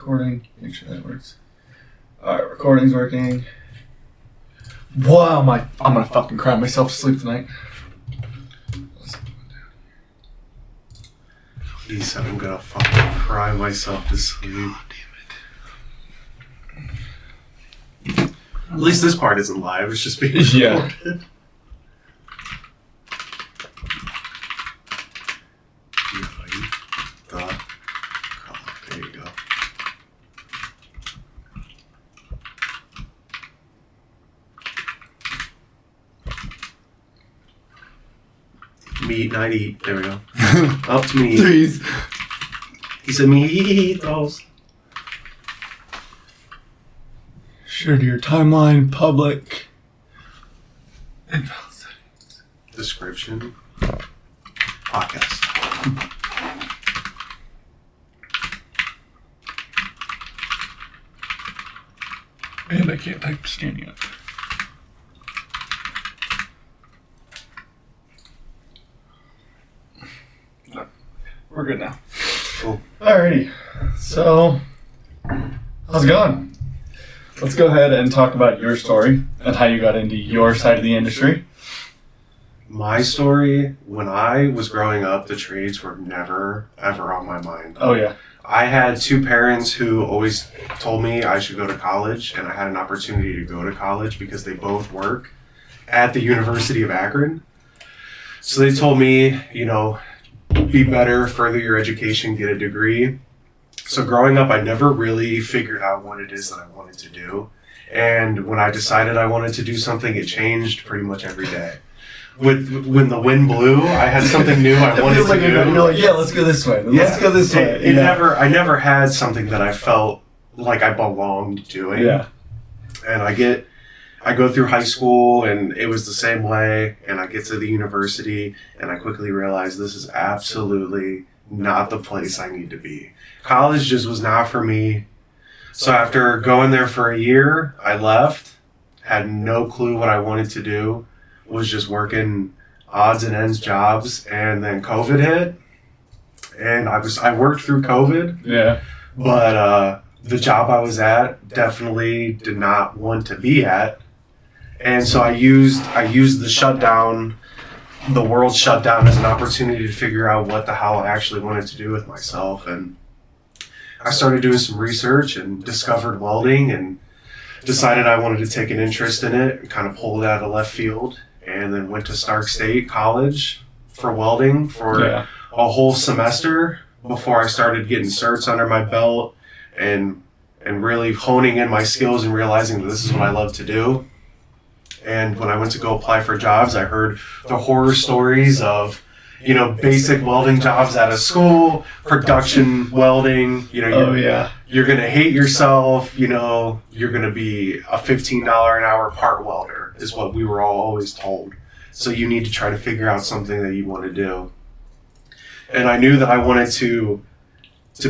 Recording. Make sure that works. Alright, recording's working. Wow, I'm gonna fucking cry myself to sleep tonight. He said I'm gonna fucking cry myself to sleep. God damn it. At least this part isn't live, it's just being recorded. Yeah. There you go. Meat, not eat. There we go. Up to me. Please. He said me eat those. Share to your timeline, public. Invalid settings. Description. Podcast. And I can't type standing up. No, we're good now. Cool. Alrighty. So, how's it going? Let's go ahead and talk about your story and how you got into your side of the industry. My story, when I was growing up, the trades were never, ever on my mind. Oh, yeah. I had two parents who always told me I should go to college, and I had an opportunity to go to college because they both work at the University of Akron. So they told me, be better, further your education, get a degree. So growing up, I never really figured out what it is that I wanted to do. And when I decided I wanted to do something, it changed pretty much every day. When the wind blew, I had something new I wanted to do. You're like, yeah, let's go this way. Let's go this way. I never had something that I felt like I belonged doing. Yeah. And I go through high school, and it was the same way. And I get to the university, and I quickly realized this is absolutely not the place I need to be. College just was not for me. So after going there for a year, I left, had no clue what I wanted to do, was just working odds and ends jobs, and then COVID hit, and I worked through COVID. Yeah. But the job I was at definitely did not want to be at, and so I used the shutdown, the world shutdown, as an opportunity to figure out what the hell I actually wanted to do with myself. And I started doing some research and discovered welding, and decided I wanted to take an interest in it, and kind of pulled it out of left field. And then went to Stark State College for welding for a whole semester before I started getting certs under my belt and really honing in my skills and realizing that this is what I love to do. And when I went to go apply for jobs, I heard the horror stories of, basic welding jobs out of school, production welding, you're going to hate yourself, you're going to be a $15 an hour part welder is what we were all always told. So you need to try to figure out something that you want to do. And I knew that I wanted to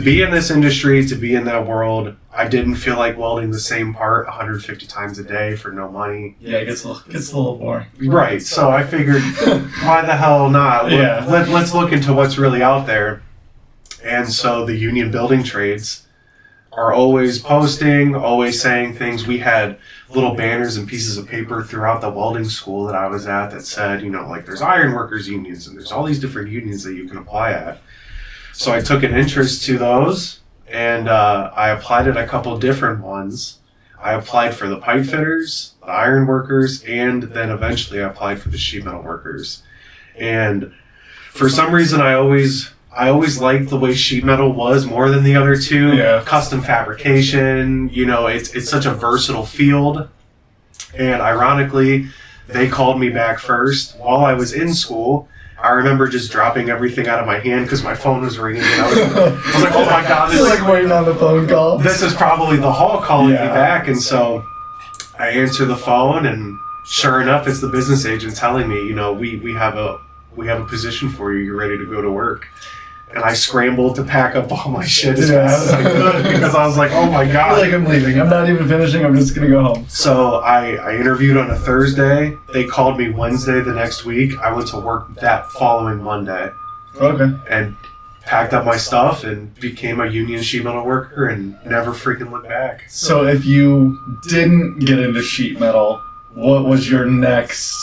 be in this industry, to be in that world. I didn't feel like welding the same part 150 times a day for no money. Yeah, it gets a little boring. Right. So I figured, why the hell not? Let's look into what's really out there. And so the union building trades are always posting, always saying things. We had little banners and pieces of paper throughout the welding school that I was at that said, there's iron workers unions and there's all these different unions that you can apply at. So I took an interest to those, and I applied at a couple different ones. I applied for the pipe fitters, the iron workers, and then eventually I applied for the sheet metal workers. And for some reason, I always liked the way sheet metal was more than the other two. Yeah. Custom fabrication, it's such a versatile field. And ironically, they called me back first while I was in school. I remember just dropping everything out of my hand because my phone was ringing. And I was like, oh my God. This is waiting on the phone call. This is probably the hall calling me back. And so I answer the phone, and sure enough, it's the business agent telling me, we have a position for you. You're ready to go to work. And I scrambled to pack up all my shit as fast as I could because I was like, oh my God. I feel like I'm leaving. I'm not even finishing. I'm just going to go home. So I interviewed on a Thursday. They called me Wednesday the next week. I went to work that following Monday. Okay. And packed up my stuff and became a union sheet metal worker and never freaking looked back. So if you didn't get into sheet metal, what was your next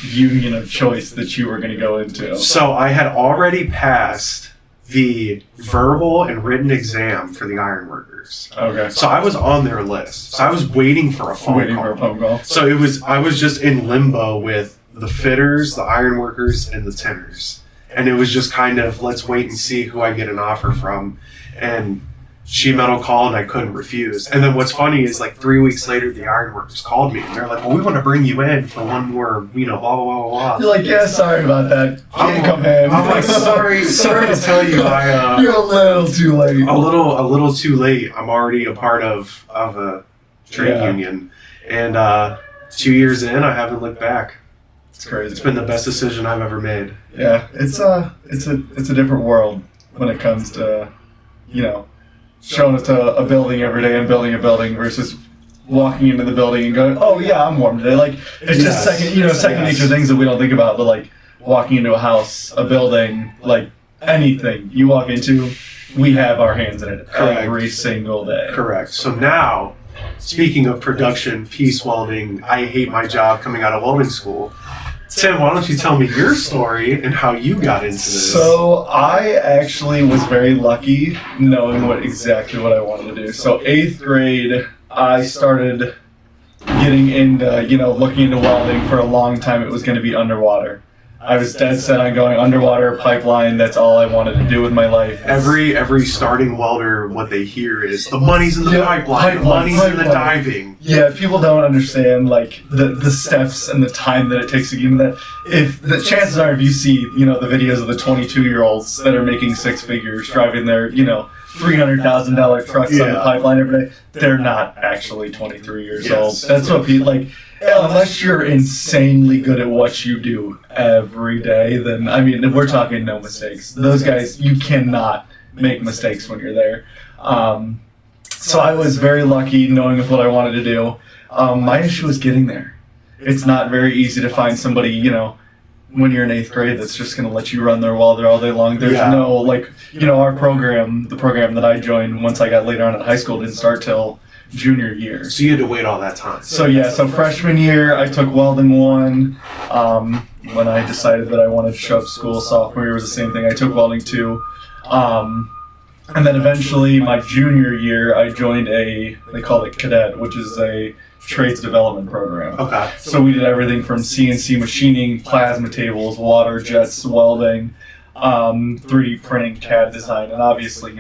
union of choice that you were going to go into? So I had already passed the verbal and written exam for the ironworkers. Okay. So I was on their list. So I was waiting for a phone call. So I was just in limbo with the fitters, the ironworkers, and the tinners. And it was just kind of, let's wait and see who I get an offer from. And sheet metal called and I couldn't refuse. And then what's funny is like 3 weeks later, the ironworkers called me and they're like, well, we want to bring you in for one more, you know, blah, blah, blah, blah. You're like, yeah, sorry about that. Can't come in. I'm like, sorry to tell you, you're a little too late. A little too late. I'm already a part of a trade union. And 2 years in, I haven't looked back. It's crazy. It's been the best decision I've ever made. Yeah, it's a different world when it comes to, you know, showing up to a building every day and building a building versus walking into the building and going, oh yeah, I'm warm today. Like, it's just second nature things that we don't think about, but like walking into a house, a building, like anything you walk into, we have our hands in it every single day. Correct. So now, speaking of production, piece welding, I hate my job coming out of welding school. Tim, why don't you tell me your story and how you got into this? So I actually was very lucky knowing exactly what I wanted to do. So 8th grade, I started getting into, looking into welding. For a long time. It was going to be underwater. I was dead set on going underwater pipeline. That's all I wanted to do with my life. Every starting welder, what they hear is the money's in the pipeline, the money's in the diving. Yeah, people don't understand like the steps and the time that it takes to get into that. If the chances are, if you see the videos of the 22-year-olds that are making six figures driving their $300,000 trucks on the pipeline every day, they're not actually 23 years old. That's what people like. Unless you're insanely good at what you do every day, then, I mean, we're talking no mistakes. Those guys, you cannot make mistakes when you're there. So I was very lucky knowing what I wanted to do. My issue was getting there. It's not very easy to find somebody, when you're in 8th grade that's just going to let you run their welder all day long. There's no, our program, the program that I joined once I got later on in high school, didn't start till junior year. So you had to wait all that time. So freshman year I took welding 1. When I decided that I wanted to show up to school, sophomore year was the same thing. I took welding 2. And then eventually my junior year I joined they call it cadet, which is a trades development program. Okay. So we did everything from CNC machining, plasma tables, water jets, welding, 3D printing, CAD design, and obviously,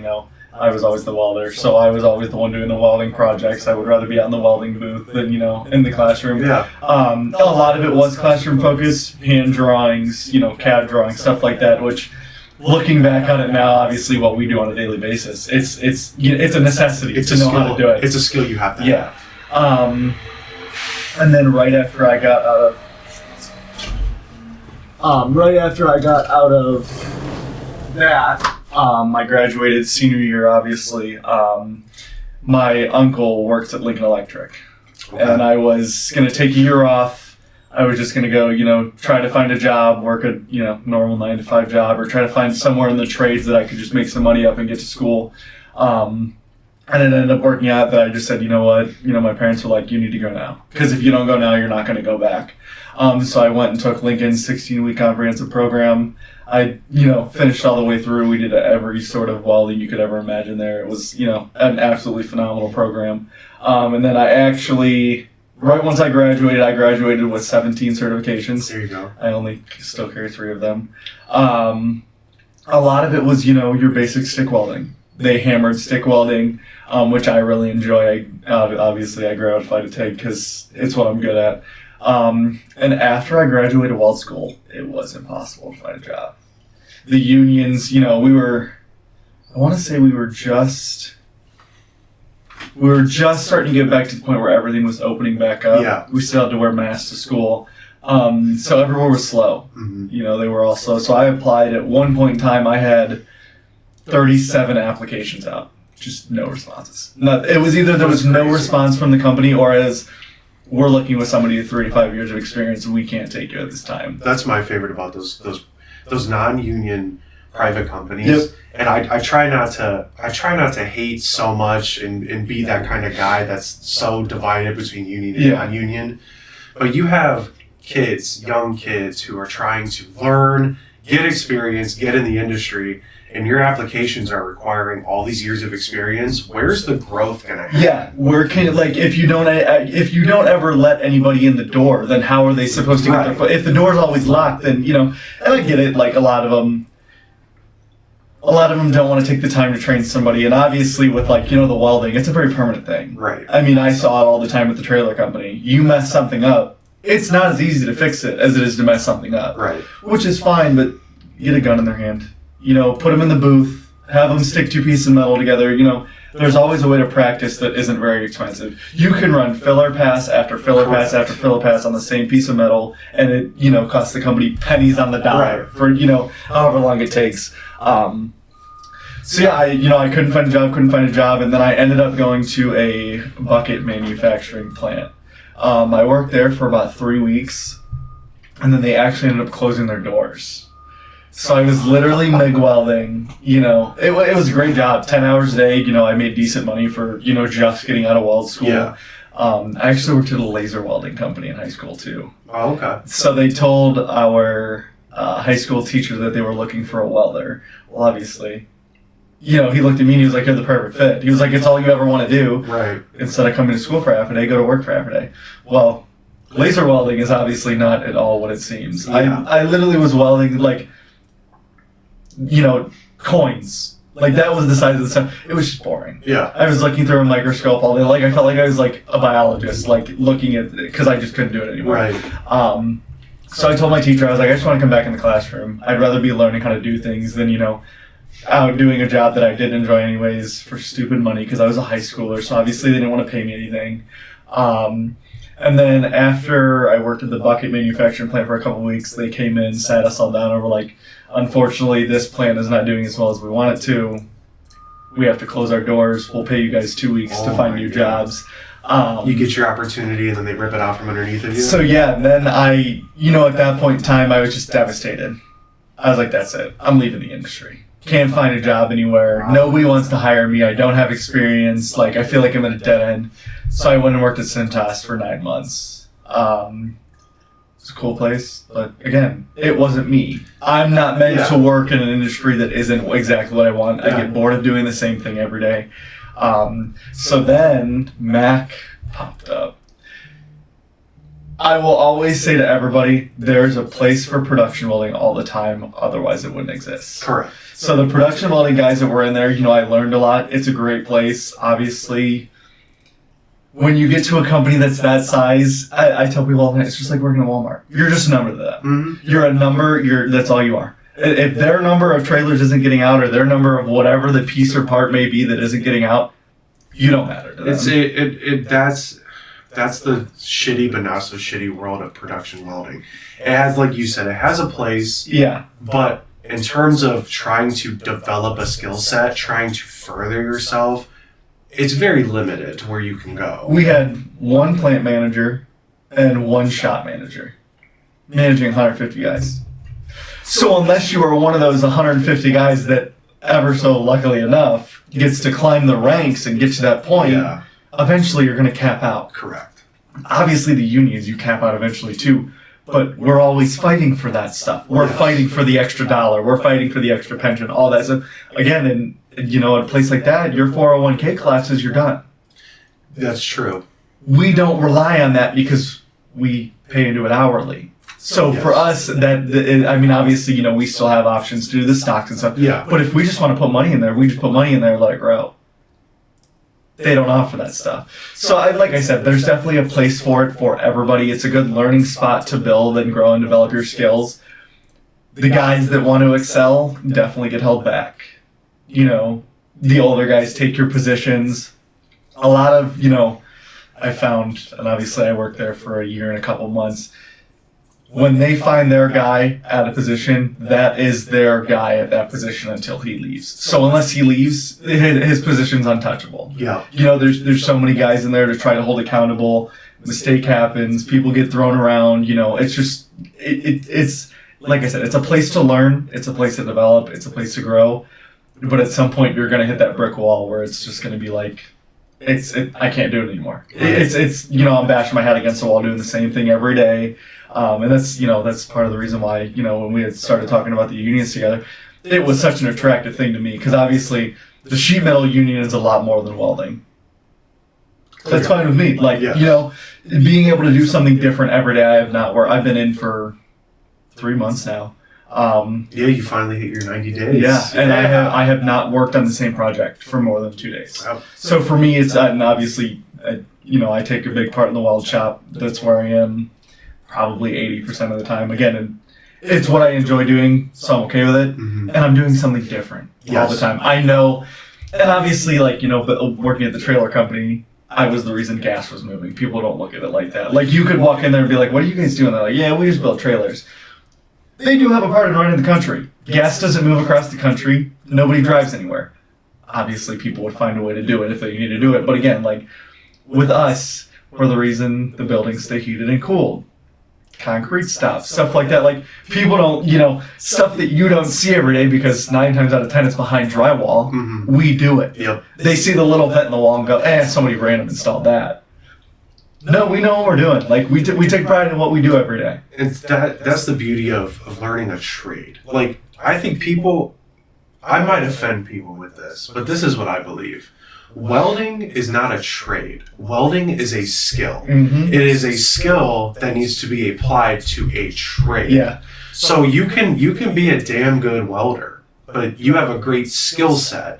I was always the welder, so I was always the one doing the welding projects. I would rather be out in the welding booth than, in the classroom. Yeah. A lot of it was classroom focused, hand drawings, CAD drawings, stuff like that, which, looking back on it now, obviously what we do on a daily basis, it's a necessity to know how to do it. It's a skill you have to have. And then right after I got out of that, I graduated senior year, obviously. My uncle works at Lincoln Electric, and I was going to take a year off. I was just going to go, try to find a job, work a, normal 9-to-5 job, or try to find somewhere in the trades that I could just make some money up and get to school. And it ended up working out that I just said, my parents were like, you need to go now. Because if you don't go now, you're not going to go back. So I went and took Lincoln's 16-week comprehensive program. I, finished all the way through. We did every sort of welding you could ever imagine there. It was, an absolutely phenomenal program. And then I actually, right once I graduated with 17 certifications. There you go. I only still carry 3 of them. A lot of it was, your basic stick welding. They hammered stick welding, which I really enjoy. Obviously, I gratified to take because it's what I'm good at. And after I graduated weld school, it was impossible to find a job. The unions, we were just starting to get back to the point where everything was opening back up. Yeah. We still had to wear masks to school. So everyone was slow. Mm-hmm. They were all slow. So I applied. At one point in time, I had 37 applications out. Just no responses. It was either there was no response from the company, or as we're looking with somebody with 3 to 5 years of experience, we can't take you at this time. That's my favorite about those non-union private companies. Yep. And I try not to hate so much and be that kind of guy that's so divided between union and non-union. But you have young kids who are trying to learn, get experience, get in the industry, and your applications are requiring all these years of experience. Where's the growth going to happen? Yeah, where can, like, if you don't ever let anybody in the door, then how are they supposed to get their foot? If the door's always locked, then, you know, and I get it, like, a lot of them don't want to take the time to train somebody, and obviously with, like, you know, the welding, it's a very permanent thing. Right. I mean, I saw it all the time with the trailer company. You mess something up, it's not as easy to fix it as it is to mess something up. Right. Which is fine, but get a gun in their hand. You know, put them in the booth, have them stick two pieces of metal together. You know, there's always a way to practice that isn't very expensive. You can run filler pass after filler pass after filler pass on the same piece of metal, and it, you know, costs the company pennies on the dollar for, you know, however long it takes. So yeah, I couldn't find a job, and then I ended up going to a bucket manufacturing plant. I worked there for about 3 weeks, and then they actually ended up closing their doors. So I was literally MIG welding, you know, it was a great job, 10 hours a day, you know, I made decent money for, you know, just getting out of weld school. Yeah. I actually worked at a laser welding company in high school too. Oh, okay. So they told our high school teacher that they were looking for a welder. Well, obviously, you know, he looked at me and he was like, you're the perfect fit. He was like, it's all you ever want to do. Right. Instead of coming to school for half a day, go to work for half a day. Well, laser welding is obviously not at all what it seems. Yeah. I literally was welding, like, you know, coins. Like, that was the size of the stuff. It was just boring. Yeah. I was looking through a microscope all day. Like, I felt like I was, like, a biologist, like, looking at it, because I just couldn't do it anymore. Right. So I told my teacher, I was like, I just want to come back in the classroom. I'd rather be learning how to do things than, you know, out doing a job that I did enjoy anyways for stupid money, because I was a high schooler, so obviously they didn't want to pay me anything. And then after I worked at the bucket manufacturing plant for a couple weeks, they came in, sat us all down, and were like, unfortunately, this plant is not doing as well as we want it to. We have to close our doors. We'll pay you guys 2 weeks to find new jobs. You get your opportunity, and then they rip it out from underneath of you? So yeah, and then I, you know, at that point in time, I was just devastated. I was like, that's it. I'm leaving the industry. Can't find a job anywhere. Nobody wants to hire me. I don't have experience. Like, I feel like I'm at a dead end. So I went and worked at Cintas for 9 months. It's a cool place, but again, it wasn't me. I'm not meant to work in an industry that isn't exactly what I want. I get bored of doing the same thing every day. So then Mac popped up. I will always say to everybody, there's a place for production welding all the time, otherwise it wouldn't exist. Correct. So the production welding guys that were in there, you know, I learned a lot. It's a great place. Obviously, when you get to a company that's that size, I tell people all the time, it's just like working at Walmart. You're just a number to them. Mm-hmm. You're a number, that's all you are. If their number of trailers isn't getting out, or their number of whatever the piece or part may be that isn't getting out, you don't matter to them. That's the shitty but not so shitty world of production welding. It has, like you said, it has a place. Yeah. But in terms of trying to develop a skill set, trying to further yourself, it's very limited to where you can go. We had one plant manager and one shop manager managing 150 guys. So unless you are one of those 150 guys that ever so luckily enough gets to climb the ranks and get to that point, eventually you're going to cap out. Correct. Obviously the unions you cap out eventually too, but we're always fighting for that stuff. We're fighting for the extra dollar. We're fighting for the extra pension, all that stuff. Again, in, you know, at a place like that, your 401k collapses, you're done. That's true. We don't rely on that because we pay into it hourly. So for us, I mean, obviously, you know, we still have options to do the stocks and stuff. Yeah. But if we just want to put money in there, we just put money in there and let it grow. They don't offer that stuff. So like I said, there's definitely a place for it for everybody. It's a good learning spot to build and grow and develop your skills. The guys that want to excel definitely get held back. You know, the older guys take your positions. A lot of, you know, I found, and obviously I worked there for a year and a couple months, when they find their guy at a position, that is their guy at that position until he leaves. So unless he leaves, his position's untouchable. Yeah. You know, there's so many guys in there to try to hold accountable. Mistake happens. People get thrown around. You know, it's just, it's like I said, it's a place to learn, it's a place to develop, it's a place to grow. But at some point, you're going to hit that brick wall where it's just going to be like, I can't do it anymore. It's I'm bashing my head against the wall doing the same thing every day. And that's part of the reason why, when we had started talking about the unions together, it was such an attractive thing to me because obviously the sheet metal union is a lot more than welding. That's fine with me. Like, being able to do something different every day. I've been in for 3 months now. You finally hit your 90 days. Yeah, and I have not worked on the same project for more than 2 days. Wow. So for me, it's and obviously, I take a big part in the weld shop. That's where I am probably 80% of the time. Again, and it's what I enjoy doing, so I'm okay with it. Mm-hmm. And I'm doing something different all the time. I know, and obviously, but working at the trailer company, I was the reason gas was moving. People don't look at it like that. Like, you could walk in there and be like, what are you guys doing? They're like, yeah, we just build trailers. They do have a part in running the country. Gas doesn't move across the country. Nobody drives anywhere. Obviously, people would find a way to do it if they need to do it. But again, like, with us, we're the reason the buildings stay heated and cooled. Concrete stuff like that. Like, people don't, stuff that you don't see every day because 9 times out of 10 it's behind drywall. Mm-hmm. We do it. Yep. They see the little vent in the wall and go, somebody random installed that. No, we know what we're doing. Like, we take pride in what we do every day. And that's the beauty of learning a trade. Like, I think I might offend people with this, but this is what I believe. Welding is not a trade. Welding is a skill. Mm-hmm. It is a skill that needs to be applied to a trade. Yeah. So you can be a damn good welder, but you have a great skill set.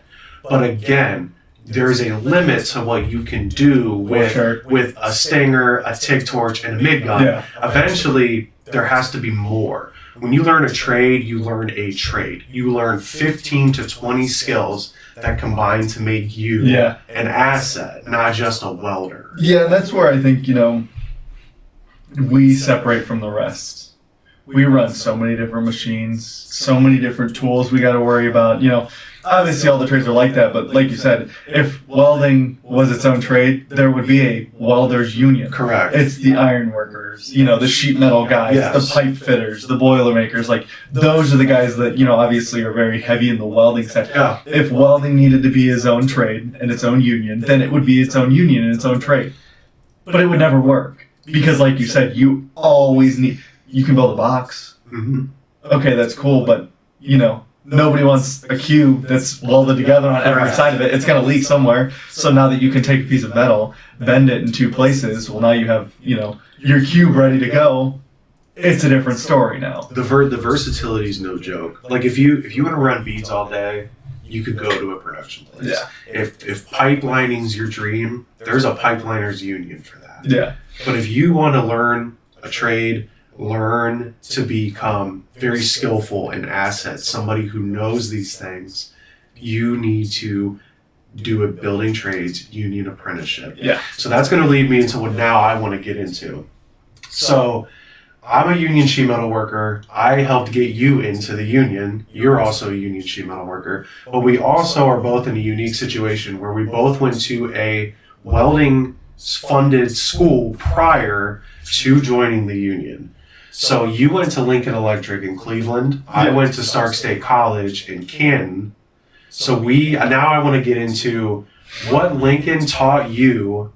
But again, there's a limit to what you can do with a stinger, a TIG torch, and a MIG gun. Yeah. Eventually, there has to be more. When you learn a trade, you learn a trade. You learn 15 to 20 skills that combine to make you an asset, not just a welder. Yeah, that's where I think, we separate from the rest. We run so many different machines, so many different tools we got to worry about. Obviously all the trades are like that, but like you said, if welding was its own trade, there would be a welders union. Correct. It's the iron workers, the sheet metal guys, the pipe fitters, the boiler makers. Like, those are the guys that, obviously are very heavy in the welding side. Yeah. If welding needed to be its own trade and its own union, then it would be its own union and its own trade. But it would never work because, like you said, you always you can build a box. Mm-hmm. Okay, that's cool, but, nobody wants a cube that's welded together on every side of it. It's going to leak somewhere. So now that you can take a piece of metal, bend it in 2 places, well, now you have, your cube ready to go. It's a different story now. The versatility is no joke. Like, if you want to run beads all day, you could go to a production place. Yeah. If pipelining's your dream, there's a pipeliners union for that. Yeah. But if you want to learn a trade, learn to become very skillful in assets, somebody who knows these things, you need to do a building trades union apprenticeship. Yeah. So that's going to lead me into what now I want to get into. So I'm a union sheet metal worker. I helped get you into the union. You're also a union sheet metal worker. But we also are both in a unique situation where we both went to a welding funded school prior to joining the union. So you went to Lincoln Electric in Cleveland. I went to Stark State College in Canton. So now I want to get into what Lincoln taught you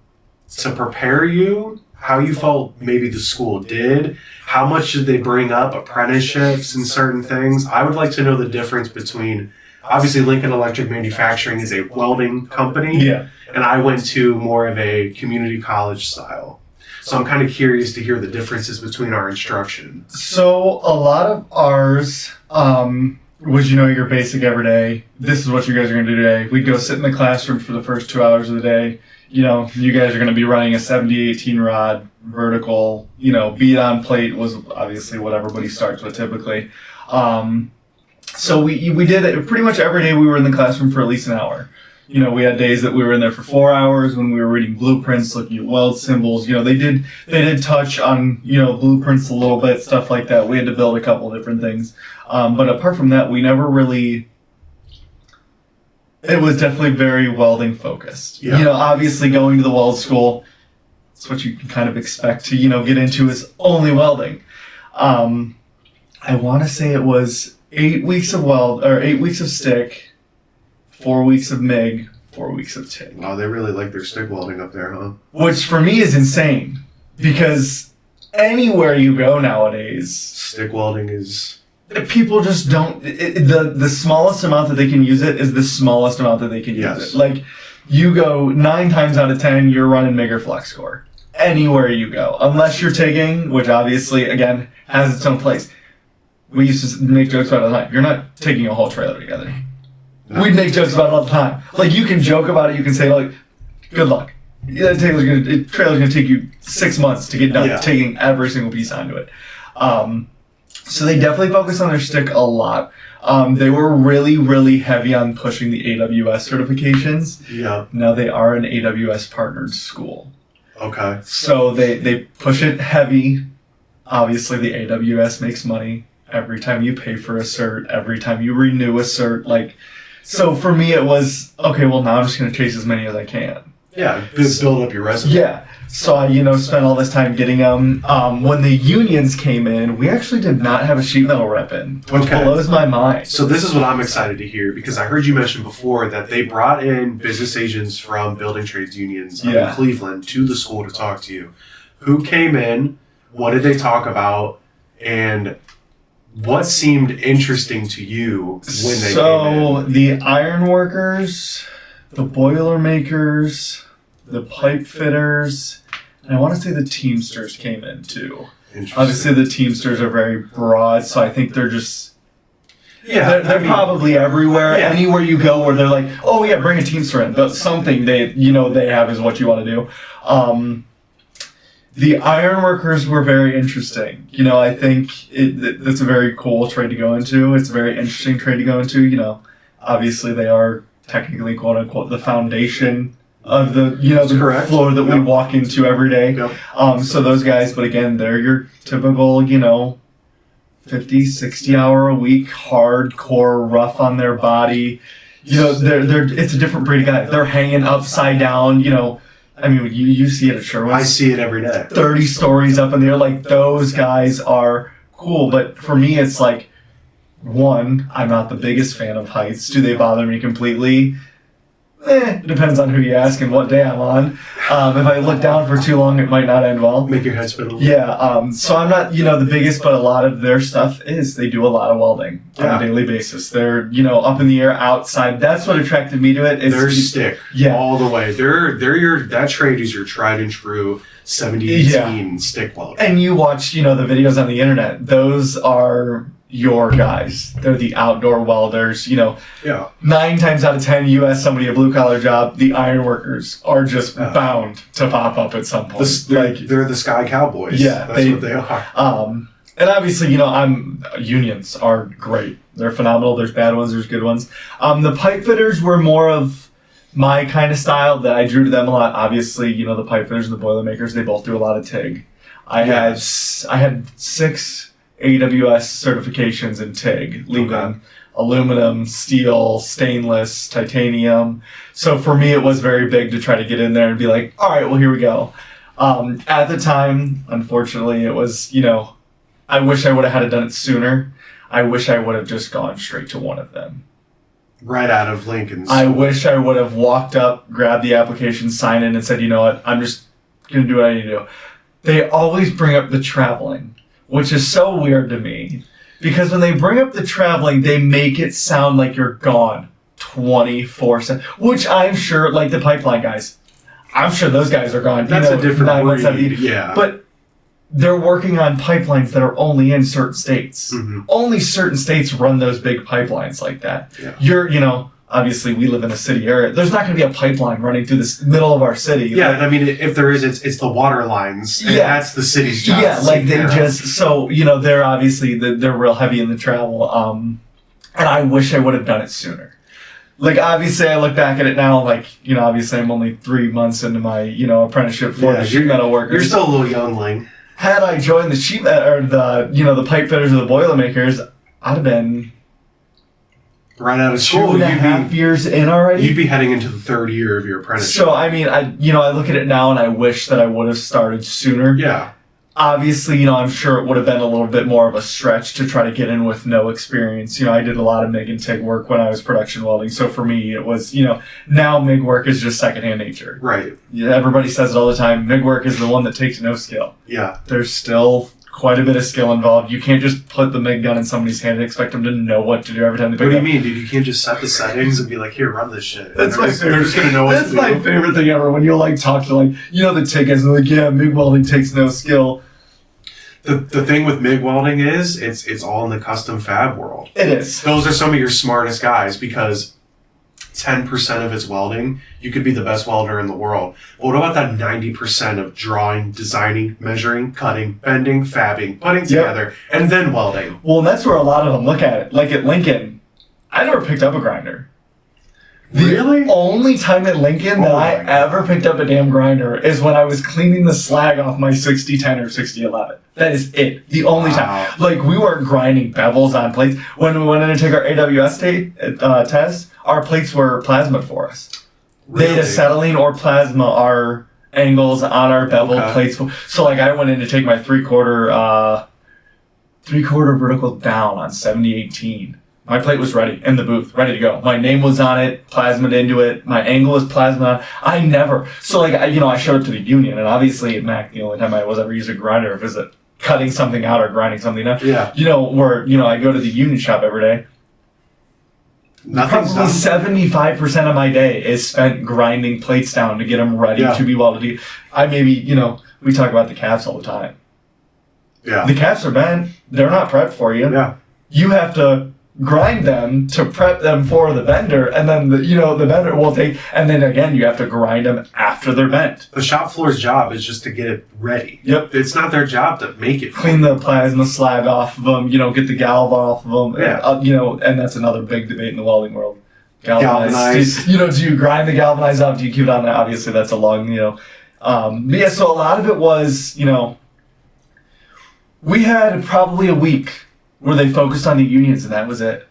to prepare you, how you felt maybe the school did, how much did they bring up apprenticeships and certain things. I would like to know the difference between, obviously Lincoln Electric Manufacturing is a welding company, and I went to more of a community college style. So I'm kind of curious to hear the differences between our instruction. So a lot of ours was, your basic everyday. This is what you guys are going to do today. We'd go sit in the classroom for the first 2 hours of the day. You guys are going to be running a 70-18 rod vertical. Bead on plate was obviously what everybody starts with typically. So we did it pretty much every day. We were in the classroom for at least an hour. We had days that we were in there for 4 hours when we were reading blueprints, looking at weld symbols. They did touch on, blueprints a little bit, stuff like that. We had to build a couple different things. But apart from that, we never really, it was definitely very welding focused. Yeah. Obviously going to the weld school, it's what you can kind of expect to, get into is only welding. I want to say it was 8 weeks of 8 weeks of stick, 4 weeks of MIG, 4 weeks of TIG. Wow, they really like their stick welding up there, huh? Which for me is insane because anywhere you go nowadays, stick welding is... people just don't... the smallest amount that they can use it is the smallest amount that they can use it. Like, you go 9 times out of 10, you're running MIG or flex core. Anywhere you go. Unless you're TIGging, which obviously, again, has its own place. We used to make jokes about it all the time. You're not taking a whole trailer together. No. We'd make jokes about it all the time. Like, you can joke about it, you can say, like, good luck. That trailer's gonna take you 6 months to get done taking every single piece onto it. So they definitely focus on their stick a lot. They were really, really heavy on pushing the AWS certifications. Yeah. Now they are an AWS partnered school. Okay. So they push it heavy. Obviously, the AWS makes money every time you pay for a cert, every time you renew a cert. Like, so for me, it was, okay, well, now I'm just going to chase as many as I can. Yeah, just build up your resume. Yeah. So I, spent all this time getting them. When the unions came in, we actually did not have a sheet metal rep in, which blows my mind. So this is what I'm excited to hear, because I heard you mention before that they brought in business agents from building trades unions in Cleveland to the school to talk to you. Who came in? What did they talk about? And what seemed interesting to you when they came in? So the iron workers, the boiler makers, the pipe fitters, and I want to say the Teamsters came in too. Obviously, the Teamsters are very broad, so I think they're just... Yeah, they're probably everywhere. Yeah. Anywhere you go where they're like, oh yeah, bring a Teamster in. But something they have is what you want to do. The iron workers were very interesting. I think that's a very cool trade to go into. It's a very interesting trade to go into. Obviously they are technically, quote unquote, the foundation of the the floor that we walk into every day. Yep. So those guys, but again, they're your typical, 50, 60 hour a week, hardcore, rough on their body. It's a different breed of guy. They're hanging upside down, I mean, you see it at Sherwin. I see it every day. 30 stories up in the air. Like, those guys are cool. But for me, it's like, one, I'm not the biggest fan of heights. Do they bother me completely? It depends on who you ask and what day I'm on. If I look down for too long, it might not end well. Make your head spin a little. Yeah. So I'm not, the biggest, but a lot of their stuff is they do a lot of welding on a daily basis. They're, up in the air, outside. That's what attracted me to it. They're stick all the way. That trade is your tried and true 70-18 stick welder. And you watch, the videos on the internet. Those are your guys. They're the outdoor welders. 9 times out of 10, you ask somebody a blue collar job, the iron workers are just bound to pop up at some point. They're the sky cowboys. Yeah, that's what they are. And obviously, unions are great. They're phenomenal. There's bad ones. There's good ones. The pipe fitters were more of my kind of style that I drew to them a lot. Obviously, the pipe fitters and the boilermakers, they both do a lot of TIG. I had 6 AWS certifications in TIG, leaving aluminum, steel, stainless, titanium. So for me, it was very big to try to get in there and be like, all right, well, here we go. At the time, unfortunately, it was, I wish I would have had it done it sooner. I wish I would have just gone straight to one of them. Right out of Lincoln's. I wish I would have walked up, grabbed the application, signed in, and said, you know what, I'm just going to do what I need to do. They always bring up the traveling, which is so weird to me. Because when they bring up the traveling, they make it sound like you're gone 24/7. Which I'm sure, like the pipeline guys, I'm sure those guys are gone. That's a different breed. Yeah. But they're working on pipelines that are only in certain states. Mm-hmm. Only certain states run those big pipelines like that. Yeah. You're, obviously we live in a city area. There's not going to be a pipeline running through the middle of our city. Yeah, I mean, if there is, it's the water lines. And that's the city's job. Yeah, like they just, so, they're obviously, they're real heavy in the travel. And I wish I would have done it sooner. Like, obviously, I look back at it now, like, obviously I'm only 3 months into my, apprenticeship for the sheet metal workers. You're still a little youngling. Had I joined the sheet metal, or the pipe fitters or the boilermakers, I'd have been right out of school. 2.5 years in already. You'd be heading into the third year of your apprenticeship. So I mean, I look at it now and I wish that I would have started sooner. Yeah. Obviously, I'm sure it would have been a little bit more of a stretch to try to get in with no experience. I did a lot of MIG and TIG work when I was production welding. So for me, it was, now MIG work is just secondhand nature. Right. Yeah, everybody says it all the time. MIG work is the one that takes no skill. Yeah. There's still quite a bit of skill involved. You can't just put the MIG gun in somebody's hand and expect them to know what to do every time they pick it up. What do you mean, dude? You can't just set the settings and be like, here, run this shit. That's my favorite. They're just going to know what to do. That's my favorite thing ever, when you'll talk to the TIG guys and yeah, MIG welding takes no skill. The thing with MIG welding is it's all in the custom fab world. It is. Those are some of your smartest guys because 10% of it's welding. You could be the best welder in the world. But what about that 90% of drawing, designing, measuring, cutting, bending, fabbing, putting together, and then welding? Well, and that's where a lot of them look at it. Like at Lincoln, I never picked up a grinder. Really? The only time at Lincoln that I ever picked up a damn grinder is when I was cleaning the slag off my 6010 or 6011. That is it. The only time. We weren't grinding bevels on plates. When we went in to take our AWS test, our plates were plasma for us. Really? They had acetylene or plasma our angles on our bevel plates. So I went in to take my three-quarter vertical down on 7018. My plate was ready in the booth, ready to go. My name was on it, plasmaed into it. My angle was plasma. I never. So I showed up to the union, and obviously at Mac, the only time I was ever using a grinder if it's cutting something out or grinding something out. Yeah. Where I go to the union shop every day. Probably 75% of my day is spent grinding plates down to get them ready to be welded. We talk about the caps all the time. Yeah. The caps are bent. They're not prepped for you. Yeah. You have to grind them to prep them for the bender, and then the bender will take, and then again you have to grind them after they're bent. The shop floor's job is just to get it ready. Yep. It's not their job to make it. Clean the plasma slag off of them, get the galv off of them. Yeah. And that's another big debate in the welding world. Galvanize. Do you grind the galvanize out? Do you keep it on there? Obviously that's a long, but yeah, so a lot of it was, we had probably a week where they focused on the unions, and that was it.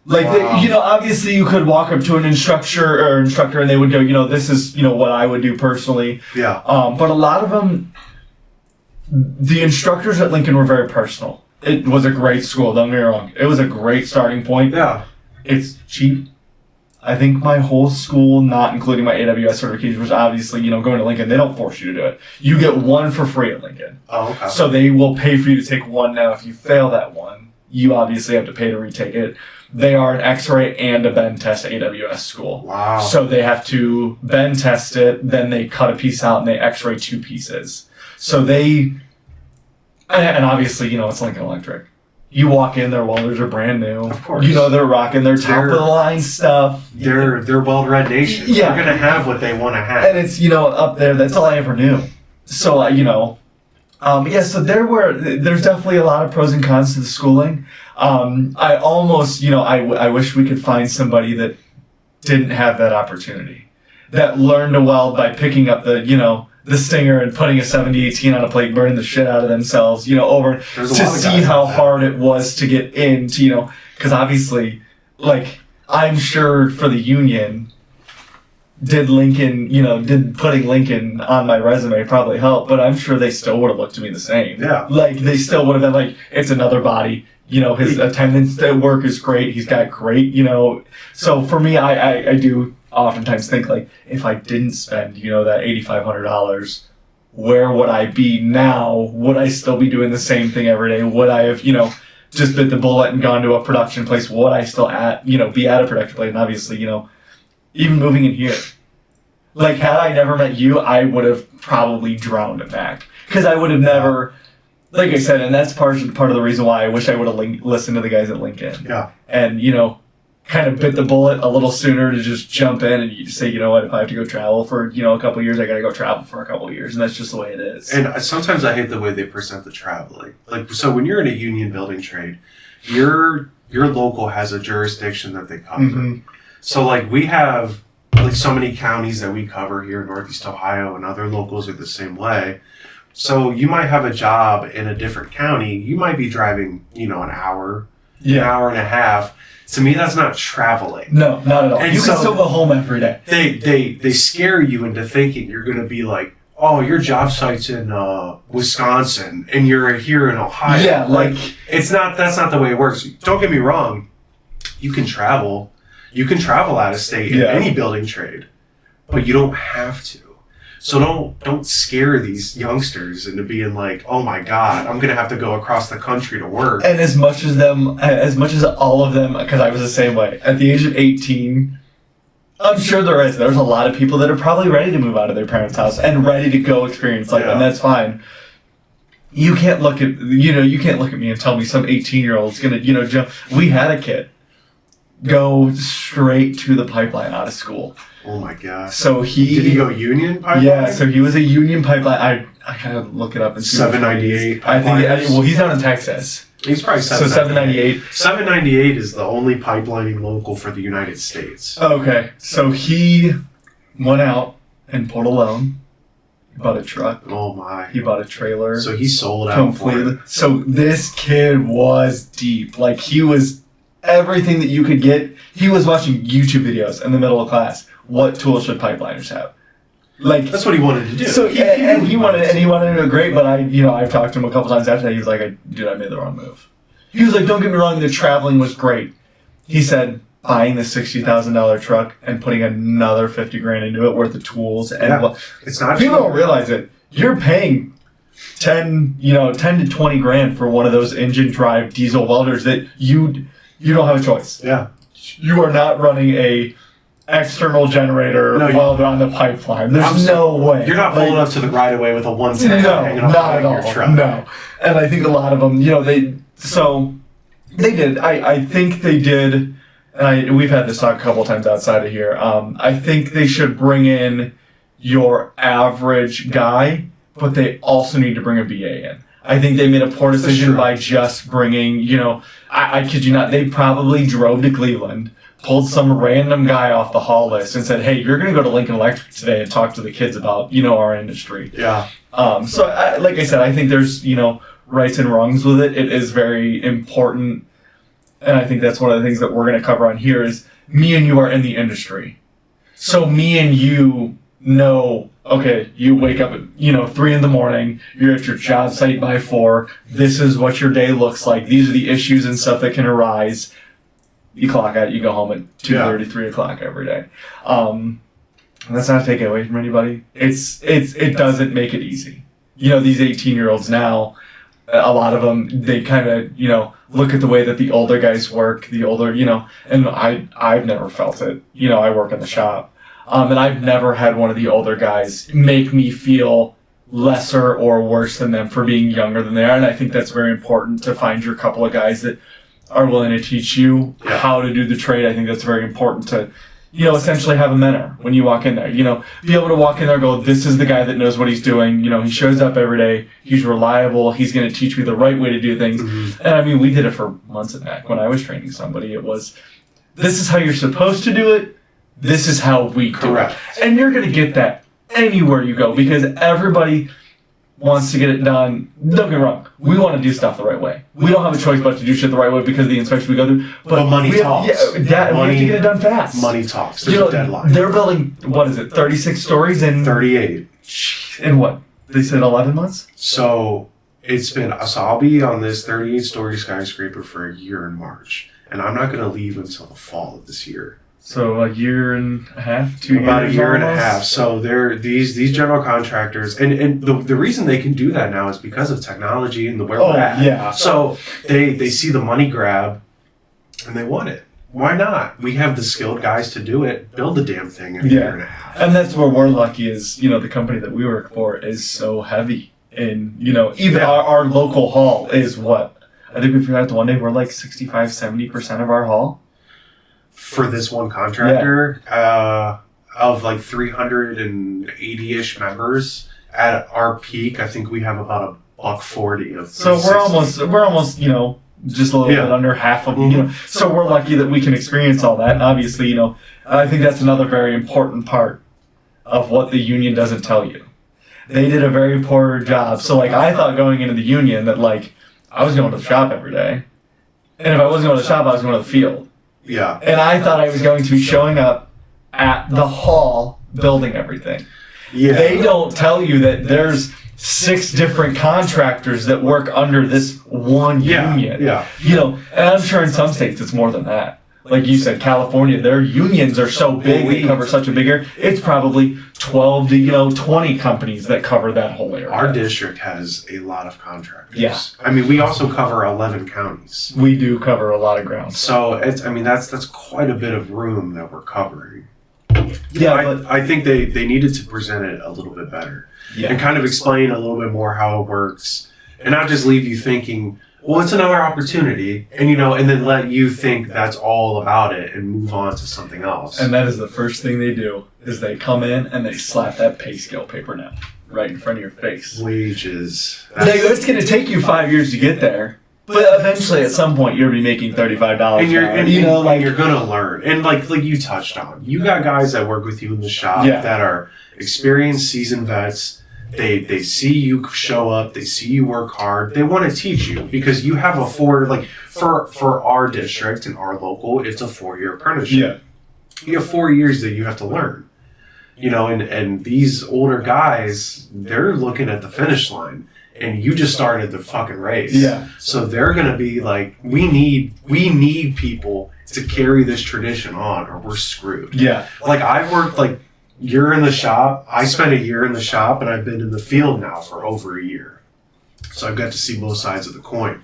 Obviously you could walk up to an instructor and they would go, this is, what I would do personally. Yeah. But a lot of them, the instructors at Lincoln were very personal. It was a great school, don't get me wrong. It was a great starting point. Yeah. It's cheap. I think my whole school, not including my AWS certification, was obviously, going to Lincoln, they don't force you to do it. You get one for free at Lincoln. Oh, okay. So they will pay for you to take one. Now, if you fail that one, you obviously have to pay to retake it. They are an X-ray and a bend test AWS school. Wow. So they have to bend test it, then they cut a piece out and they X-ray two pieces. So and obviously, it's Lincoln Electric. You walk in, their welders are brand new. Of course. They're rocking their top of the line stuff. They're Weld Red Nation. Yeah. They're going to have what they want to have. And it's, up there, that's all I ever knew. So, so there's definitely a lot of pros and cons to the schooling. I almost, I wish we could find somebody that didn't have that opportunity, that learned to weld by picking up the stinger and putting a 7018 on a plate, burning the shit out of themselves, over to see how hard it was to get into, because obviously, I'm sure for the union, did putting Lincoln on my resume probably help, but I'm sure they still would have looked to me the same. Yeah. They still would have been it's another body. His attendance at work is great. He's got great, So for me, I do oftentimes think if I didn't spend, that $8,500, where would I be now? Would I still be doing the same thing every day? Would I have, just bit the bullet and gone to a production place? Would I still be at a production place? And obviously, even moving in here, had I never met you, I would have probably drowned at Mac, because I would have never. Like I said, and that's part of the reason why I wish I would have listened to the guys at Lincoln. Yeah. And, kind of bit the bullet a little sooner to just jump in and you just say, what, if I have to go travel for, a couple of years, I got to go travel for a couple of years. And that's just the way it is. And sometimes I hate the way they present the traveling. So when you're in a union building trade, your local has a jurisdiction that they cover. Mm-hmm. So, we have, so many counties that we cover here in Northeast Ohio, and other locals are the same way. So you might have a job in a different county. You might be driving, an hour, an hour and a half. To me, that's not traveling. No, not at all. And you can still go home every day. They scare you into thinking you're going to be oh, your job site's in Wisconsin and you're here in Ohio. Yeah, like that's not the way it works. Don't get me wrong. You can travel. You can travel out of state in any building trade, but you don't have to. So don't scare these youngsters into being like, oh my God, I'm gonna have to go across the country to work. And as much as all of them, because I was the same way. At the age of 18, I'm sure there's a lot of people that are probably ready to move out of their parents' house and ready to go experience life, and that's fine. You can't look at me and tell me some 18-year-old's gonna jump. We had a kid go straight to the pipeline out of school. Oh my God! So did he go Union pipeline? Yeah, so he was a Union pipeline. I gotta look it up and see. 798. I think. He's down in Texas. He's probably 798. 798 is the only pipelining local for the United States. Okay, so he went out and pulled a loan. He bought a truck. Oh my! He bought a trailer. So he sold out completely. So this kid was deep. Like he was everything that you could get. He was watching YouTube videos in the middle of class. What tools should pipeliners have? Like that's what he wanted to do. So he wanted to do it great. But I've talked to him a couple times after that. He was like, "Dude, I made the wrong move." He was like, "Don't get me wrong. The traveling was great." He said, "Buying the $60,000 truck and putting another $50,000 into it worth of tools and it's not. People don't realize it. You're paying 10 to 20 grand for one of those engine drive diesel welders that you don't have a choice. Yeah, you are not running a external generator welder on the pipeline. There's no way. You're not pulling up to the right away with a 110 hanging off not at all. Your truck. No, and I think a lot of them, they did. I think they did. And we've had this talk a couple times outside of here. I think they should bring in your average guy, but they also need to bring a BA in. I think they made a poor decision by just bringing, I kid you not, they probably drove to Cleveland, pulled some random guy off the hall list and said, hey, you're going to go to Lincoln Electric today and talk to the kids about, our industry. Yeah. So like I said, I think there's, rights and wrongs with it. It is very important. And I think that's one of the things that we're going to cover on here is me and you are in the industry. So me and you know, okay, you wake up at, 3 a.m, you're at your job site by 4, this is what your day looks like, these are the issues and stuff that can arise. You clock out, you go home at 2:30, 3 o'clock every day. And that's not to take it away from anybody. It doesn't make it easy. These 18-year-olds now, a lot of them, they kind of, look at the way that the older guys work, and I've never felt it. I work in the shop. And I've never had one of the older guys make me feel lesser or worse than them for being younger than they are. And I think that's very important to find your couple of guys that are willing to teach you how to do the trade. I think that's very important to, essentially have a mentor when you walk in there. Be able to walk in there and go, this is the guy that knows what he's doing. He shows up every day. He's reliable. He's going to teach me the right way to do things. Mm-hmm. And we did it for months and back when I was training somebody. It was, this is how you're supposed to do it. This is how we do it. And you're going to get that anywhere you go because everybody wants to get it done. Don't get me wrong. We want to do stuff the right way. We don't have a choice but to do shit the right way because of the inspection we go through. But money talks. We have to get it done fast. Money talks. There's a deadline. They're building, 36 stories in... 38. In what? They said 11 months? So I'll be on this 38-story skyscraper for a year in March. And I'm not going to leave until the fall of this year. So a year and a half, 2 years? About a year almost? and a half. So they're these general contractors, and the reason they can do that now is because of technology and where we're at. Yeah. So they see the money grab, and they want it. Why not? We have the skilled guys to do it. Build the damn thing in a year and a half. And that's where we're lucky is, the company that we work for is so heavy. And, even our local hall is what? I think we figured out the one day we're like 65-70% of our hall. For this one contractor, of like 380-ish members, at our peak, I think we have about $140 of. So we're almost, just a little bit under half of them. So we're lucky that we can experience all that. And obviously, I think that's another very important part of what the union doesn't tell you. They did a very poor job. So I thought going into the union that I was going to the shop every day, and if I wasn't going to the shop, I was going to the field. Yeah. And I thought I was going to be showing up at the hall building everything. Yeah. They don't tell you that there's 6 different contractors that work under this one union. Yeah. You know, and I'm sure in some states it's more than that. Like you said, California, their unions are so big, they cover such a big area. It's probably 12 to 20 companies that cover that whole area. Our district has a lot of contractors. Yeah. I mean, we also cover 11 counties. We do cover a lot of ground. So that's quite a bit of room that we're covering. Yeah, I think they needed to present it a little bit better and kind of explain a little bit more how it works, and not just leave you thinking, well, it's another opportunity, and then let you think that's all about it and move on to something else. And that is the first thing they do, is they come in and they slap that pay scale paper down right in front of your face. Wages. It's going to take you 5 years to get there, but eventually at some point you'll be making $35 and you're an going to learn. And like you touched on, you got guys that work with you in the shop that are experienced, seasoned vets. They see you show up, they see you work hard, they want to teach you because you have for our district and our local, it's a 4-year apprenticeship. Yeah. You have 4 years that you have to learn. And these older guys, they're looking at the finish line and you just started the fucking race. Yeah. So they're gonna be like, we need people to carry this tradition on or we're screwed. Yeah. Like I've worked you're in the shop. I spent a year in the shop, and I've been in the field now for over a year. So I've got to see both sides of the coin.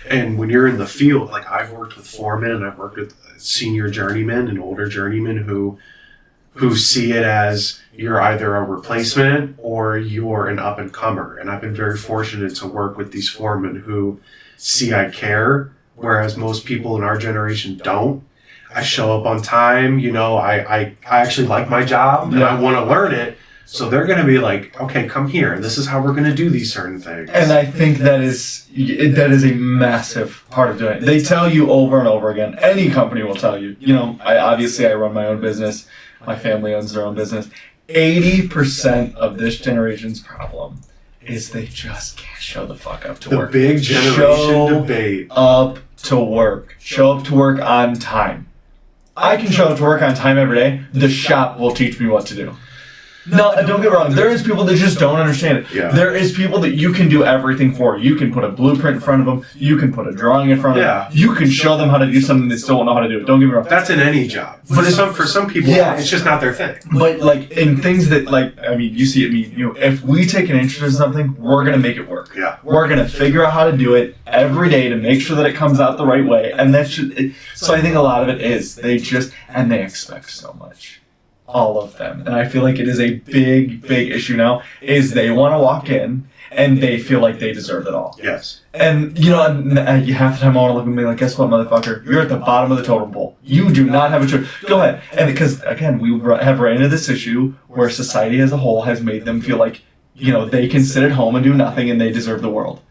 And when you're in the field, like I've worked with foremen, and I've worked with senior journeymen and older journeymen who see it as you're either a replacement or you're an up-and-comer. And I've been very fortunate to work with these foremen who see I care, whereas most people in our generation don't. I show up on time, I actually like my job and I want to learn it. So they're going to be like, okay, come here. This is how we're going to do these certain things. And I think that is a massive part of doing it. They tell you over and over again. Any company will tell you. I run my own business. My family owns their own business. 80% of this generation's problem is they just can't show the fuck up to work. The big generation debate. Up to work. Show up to work on time. I can show up to work on time every day. The shop will teach me what to do. No, don't get me wrong. There is people that just don't understand it. Yeah. There is people that you can do everything for. You can put a blueprint in front of them. You can put a drawing in front of them. You can show them how to do something they still don't know how to do it. Don't get me wrong. That's in any job. But for some people, it's just not their thing. But in things that you see it. If we take an interest in something, we're gonna make it work. Yeah. We're gonna figure out how to do it every day to make sure that it comes out the right way. And so I think a lot of it is they expect so much. All of them. And I feel like it is a big issue now, is they want to walk in and they feel like they deserve it all. Yes. And, half the time I want to look at me like, guess what, motherfucker? You're at the bottom of the totem pole. You do not have a choice. Go ahead. And because, again, we have ran into this issue where society as a whole has made them feel like, they can sit at home and do nothing and they deserve the world.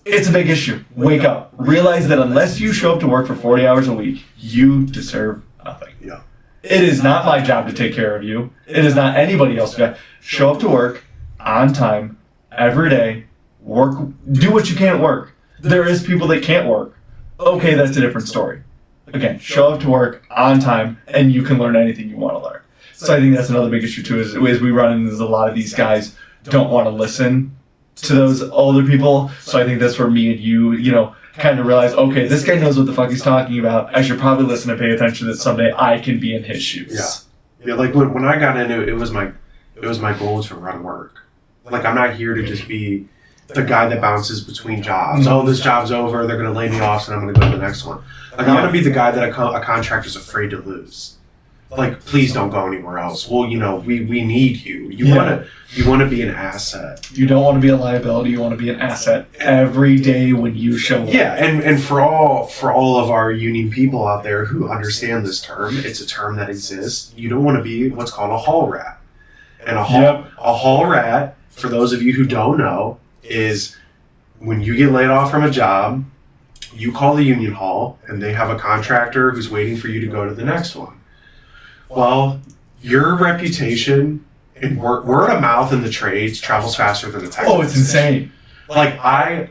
It's a big issue. Wake up. Realize that unless you show up to work for 40 hours a week, you deserve nothing. Yeah. It is not my job to take care of you. It is not anybody else's job. Show up to work on time every day. Work. Do what you can at work. There is people that can't work. Okay, that's a different story. Again, show up to work on time, and you can learn anything you want to learn. So I think that's another big issue too. Is we run into a lot of these guys don't want to listen to those older people. So I think that's where me and you, kind of realize, okay, this guy knows what the fuck he's talking about. I should probably listen and pay attention that someday I can be in his shoes. Yeah. Like when I got into it, it was my goal to run work. Like I'm not here to just be the guy that bounces between jobs. Oh, this job's over. They're going to lay me off, so I'm going to go to the next one. Like I'm going to be the guy that a contractor's afraid to lose. Like, please don't go anywhere else. Well, we need you. You want to be an asset. You don't want to be a liability. You want to be an asset every day when you show up. Yeah, and for all of our union people out there who understand this term, it's a term that exists. You don't want to be what's called a hall rat. And a hall rat, for those of you who don't know, is when you get laid off from a job, you call the union hall, and they have a contractor who's waiting for you to go to the next one. Well, your reputation and word of mouth in the trades travels faster than a text. Oh, it's insane.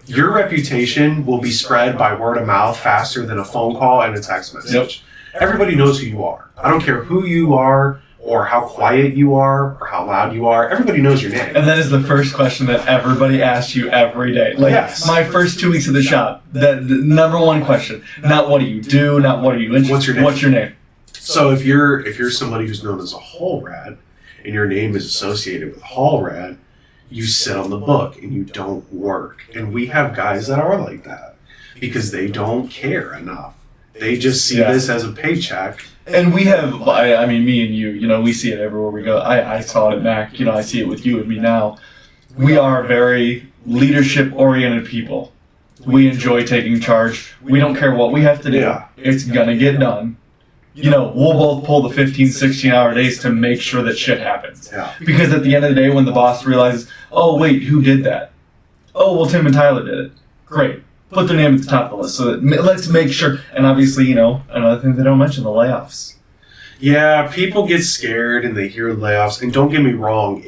Your reputation will be spread by word of mouth faster than a phone call and a text message. Yep. Everybody knows who you are. I don't care who you are or how quiet you are or how loud you are. Everybody knows your name. And that is the first question that everybody asks you every day. Like, Yes. my first 2 weeks of the shop, the number one question, not what do you do, not what are you interested in. What's your name? What's your name? So if you're somebody who's known as a hall rat and your name is associated with hall rat, you sit on the book and you don't work. And we have guys that are like that because they don't care enough. They just see this as a paycheck. And we have, I mean, me and you know, we see it everywhere we go. I saw it at Mac, I see it with you and me now. We are very leadership-oriented people. We enjoy taking charge. We don't care what we have to do. Yeah. It's going to get done. We'll both pull the 15, 16-hour days to make sure that shit happens. Yeah. Because at the end of the day, when the boss realizes, oh, wait, who did that? Oh, well, Tim and Tyler did it. Great. Put their name at the top of the list. So let's make sure. And obviously, another thing they don't mention, the layoffs. Yeah, people get scared and they hear layoffs. And don't get me wrong,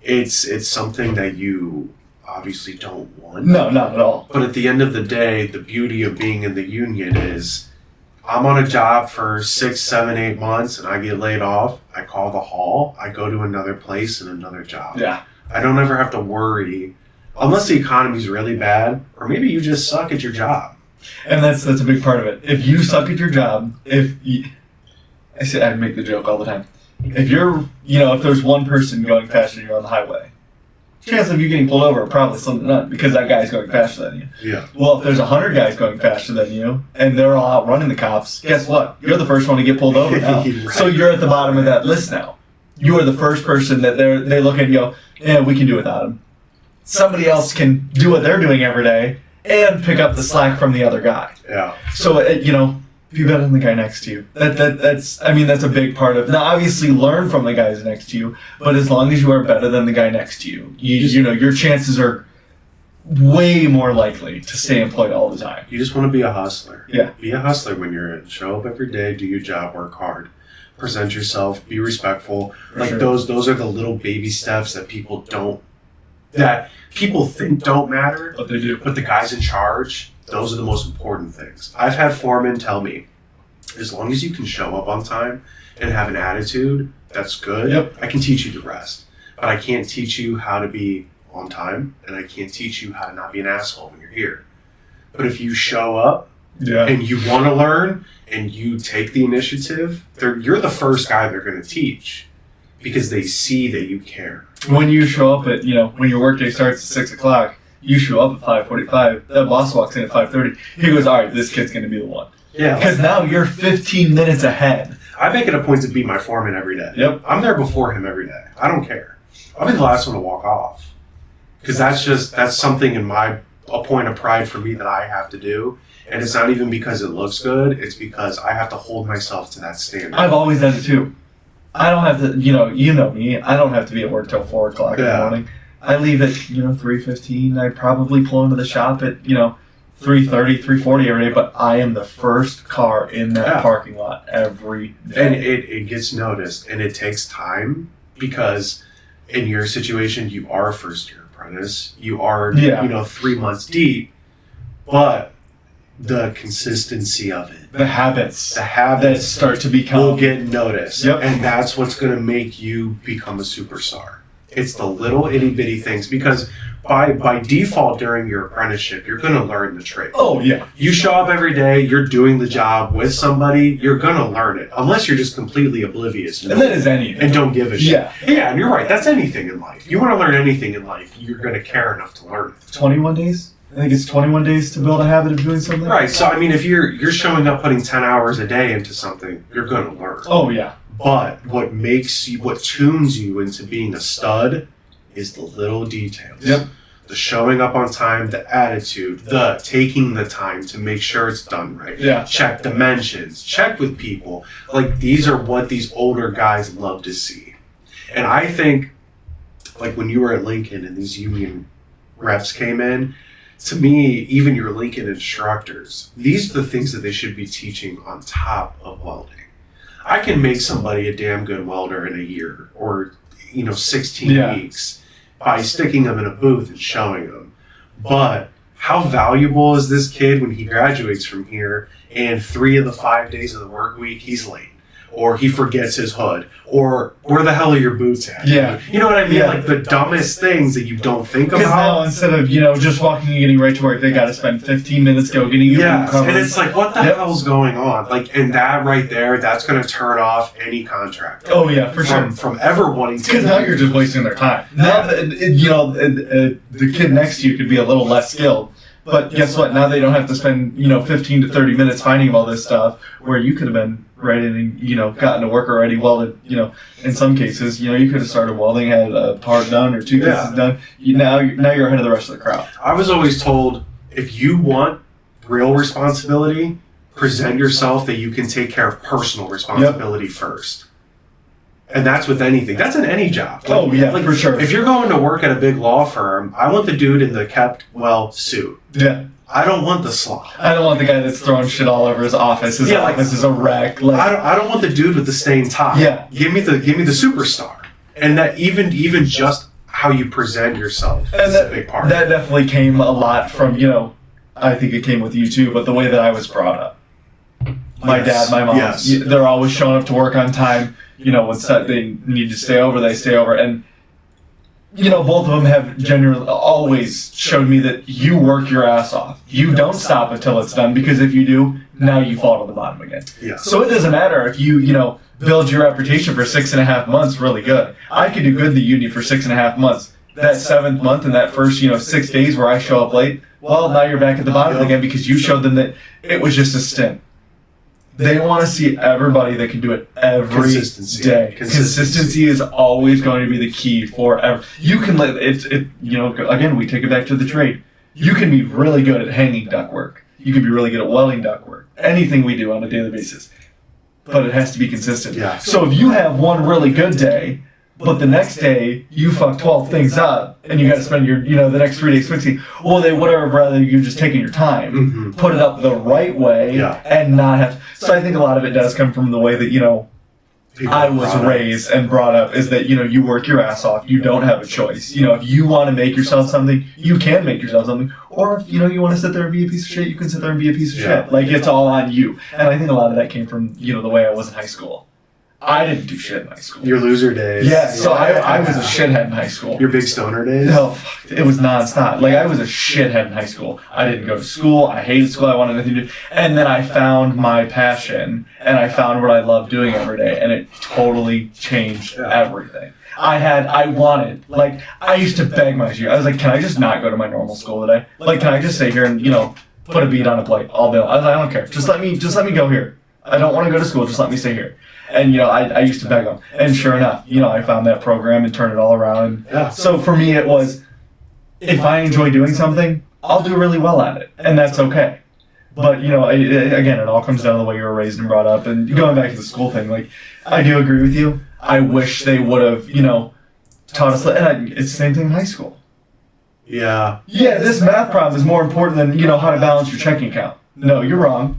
it's something that you obviously don't want. No, not at all. But at the end of the day, the beauty of being in the union is I'm on a job for 6, 7, 8 months and I get laid off. I call the hall. I go to another place and another job. Yeah. I don't ever have to worry unless the economy's really bad or maybe you just suck at your job. And that's a big part of it. If you suck at your job, I make the joke all the time. If you're, if there's one person going faster than you on the highway, chance of you getting pulled over are probably slim to none because that guy's going faster than you. Yeah. Well, if there's 100 guys going faster than you and they're all out running the cops, guess what? You're the first one to get pulled over now. Right. So you're at the bottom of that list now. You are the first person that they look at and go, yeah, we can do without him. Somebody else can do what they're doing every day and pick up the slack from the other guy. Yeah. So, be better than the guy next to you. That's a big part of. Now, obviously, learn from the guys next to you. But as long as you are better than the guy next to you, your chances are way more likely to stay employed all the time. You just want to be a hustler. Yeah. Be a hustler when you're in. Show up every day, do your job, work hard, present yourself, be respectful. Those are the little baby steps that people think don't matter. But they do. But the guys in charge, those are the most important things. I've had foremen tell me, as long as you can show up on time and have an attitude, that's good. Yep. I can teach you the rest. But I can't teach you how to be on time, and I can't teach you how to not be an asshole when you're here. But if you show up and you want to learn and you take the initiative, you're the first guy they're going to teach because they see that you care. When you show up at, when your workday starts at 6 o'clock, you show up at 5:45. That boss walks in at 5:30. He goes, all right, this kid's going to be the one. Yeah. Because now you're 15 minutes ahead. I make it a point to be my foreman every day. Yep. I'm there before him every day. I don't care. I'll be the last one to walk off. Because that's something a point of pride for me that I have to do. And it's not even because it looks good. It's because I have to hold myself to that standard. I've always done it too. I don't have to, you know me, I don't have to be at work till 4 o'clock in the morning. I leave at, 3:15. I probably pull into the shop at, 3:30, 3:40 every day, but I am the first car in that parking lot every day. And it gets noticed, and it takes time because in your situation, you are a first-year apprentice. You are, 3 months deep, but the consistency of it. The habits that start to become will get noticed. Yep. And that's what's going to make you become a superstar. It's the little itty bitty things because by default during your apprenticeship, you're going to learn the trade. Oh, yeah. You show up every day, you're doing the job with somebody, you're going to learn it. Unless you're just completely oblivious. And that is anything. And don't give a shit. Yeah. Yeah, and you're right. That's anything in life. You want to learn anything in life, you're going to care enough to learn it. 21 days? I think it's 21 days to build a habit of doing something. Right. So, if you're showing up putting 10 hours a day into something, you're going to learn. Oh, yeah. But what tunes you into being a stud is the little details. Yep. The showing up on time, the attitude, the taking the time to make sure it's done right. Yeah. Check dimensions, check with people. These are what these older guys love to see. And I think, when you were at Lincoln and these union reps came in, to me, even your Lincoln instructors, these are the things that they should be teaching on top of welding. I can make somebody a damn good welder in a year or, 16 weeks by sticking them in a booth and showing them. But how valuable is this kid when he graduates from here and 3 of the 5 days of the work week, he's late? or he forgets his hood, or where the hell are your boots at? Yeah. You know what I mean? Yeah. Like the dumbest things that you don't think about. Because now instead of, just walking and getting right to work, they got to spend 15 minutes getting your boot covered. And it's like, what the hell's going on? Like, and that right there, that's going to turn off any contract. Oh, yeah, for sure. From ever wanting to. Because now you're just wasting their time. Now, the kid next to you could be a little less skilled. But guess what? Now they don't have to spend, 15 to 30 minutes finding all this stuff where you could have been right in and, gotten to work already, welded, in some cases, you could have started welding, had a part done or 2 pieces done. Now you're ahead of the rest of the crowd. I was always told, if you want real responsibility, present yourself that you can take care of personal responsibility first. And that's with anything. That's in any job. For sure. If you're going to work at a big law firm, I want the dude in the kept well suit. Yeah. I don't want the slob. I don't want the guy that's throwing shit all over his office. His office is a wreck. I don't want the dude with the stained tie. Yeah. Give me the superstar. And that even just how you present yourself is a big part. That definitely came a lot from, I think it came with you too, but the way that I was brought up. My dad, my mom, they're always showing up to work on time. When they need to stay over, they stay over. And, both of them have generally always showed me that you work your ass off. You don't stop until it's done, because if you do, now you fall to the bottom again. Yeah. So it doesn't matter if you, build your reputation for 6.5 months really good. I could do good in the uni for 6.5 months. That 7th month and that first, 6 days where I show up late, well, now you're back at the bottom again because you showed them that it was just a stint. They want to see everybody that can do it every day. Consistency is always going to be the key forever. You can let again, we take it back to the trade. You can be really good at hanging ductwork. You can be really good at welding ductwork. Anything we do on a daily basis. But it has to be consistent. Yeah. So if you have one really good day, but the next day you fuck 12 things up and you got to spend your, the next 3 days fixing, well, they would have rather you just taking your time, put it up the right way, and not have. So I think a lot of it does come from the way that, I was raised and brought up is that, you work your ass off. You don't have a choice. If you want to make yourself something, you can make yourself something. Or if, you want to sit there and be a piece of shit, you can sit there and be a piece of shit. Like, it's all on you. And I think a lot of that came from, the way I was in high school. I didn't do shit in high school. Your loser days. Yeah, so I was a shithead in high school. Your big stoner days? No, it was nonstop. Like, I was a shithead in high school. I didn't go to school. I hated school. I wanted nothing to do. And then I found my passion, and I found what I loved doing every day, and it totally changed everything. I used to beg my teacher. I was like, can I just not go to my normal school today? Like, can I just stay here and, put a beat on a plate all day? I was like, I don't care. Just let me go here. I don't want to go to school. Just let me stay here. And, I used to beg them. And sure enough, I found that program and turned it all around. So for me, it was, if I enjoy doing something, I'll do really well at it. And that's okay. But, again, it all comes down to the way you were raised and brought up. And going back to the school thing, like, I do agree with you. I wish they would have, taught us, and it's the same thing in high school. Yeah. Yeah, this math problem is more important than, how to balance your checking account. No, you're wrong.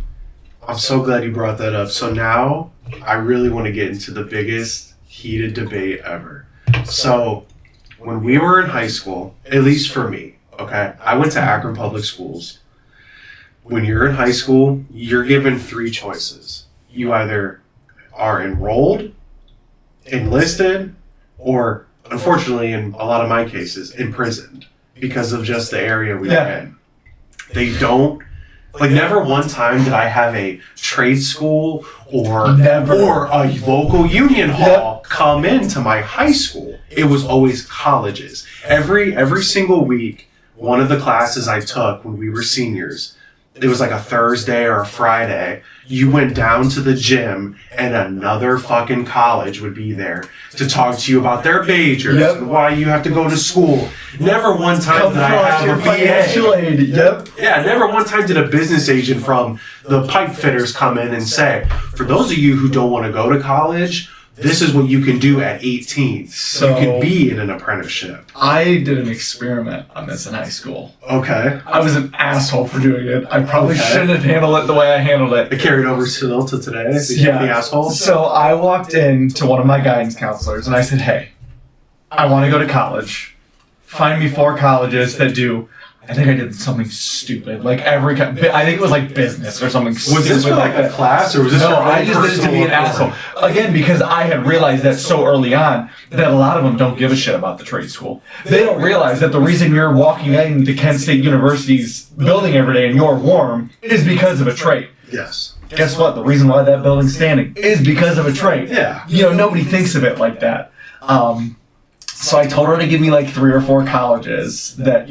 I'm so glad you brought that up. So now I really want to get into the biggest heated debate ever. So when we were in high school, at least for me, okay, I went to Akron Public Schools. When you're in high school, you're given 3 choices. You either are enrolled, enlisted, or unfortunately, in a lot of my cases, imprisoned because of just the area we were in. They don't. Like, never one time did I have a trade school or a local union hall come into my high school. It was always colleges. Every single week, one of the classes I took when we were seniors, it was like a Thursday or a Friday, you went down to the gym and another fucking college would be there to talk to you about their majors and why you have to go to school. Never one time did I have a BA. Yeah, never one time did a business agent from the pipe fitters come in and say, for those of you who don't want to go to college, this is what you can do at 18. So you can be in an apprenticeship. I did an experiment on this in high school. Okay. I was an asshole for doing it. I probably shouldn't have handled it the way I handled it. It carried over to today. The asshole. So I walked in to one of my guidance counselors and I said, hey, I want to go to college. Find me 4 colleges that do I think I did something stupid. Like I think it was like business or something stupid. Was this for like a class or was this No, your own I just did it to personal be an report? asshole. Again, because I had realized that so early on that a lot of them don't give a shit about the trade school. They don't realize that the reason you're walking into Kent State University's building every day and you're warm is because of a trade. Yes. Guess what? The reason why that building's standing is because of a trade. Yeah. Nobody thinks of it like that. So I told her to give me like 3 or 4 colleges that,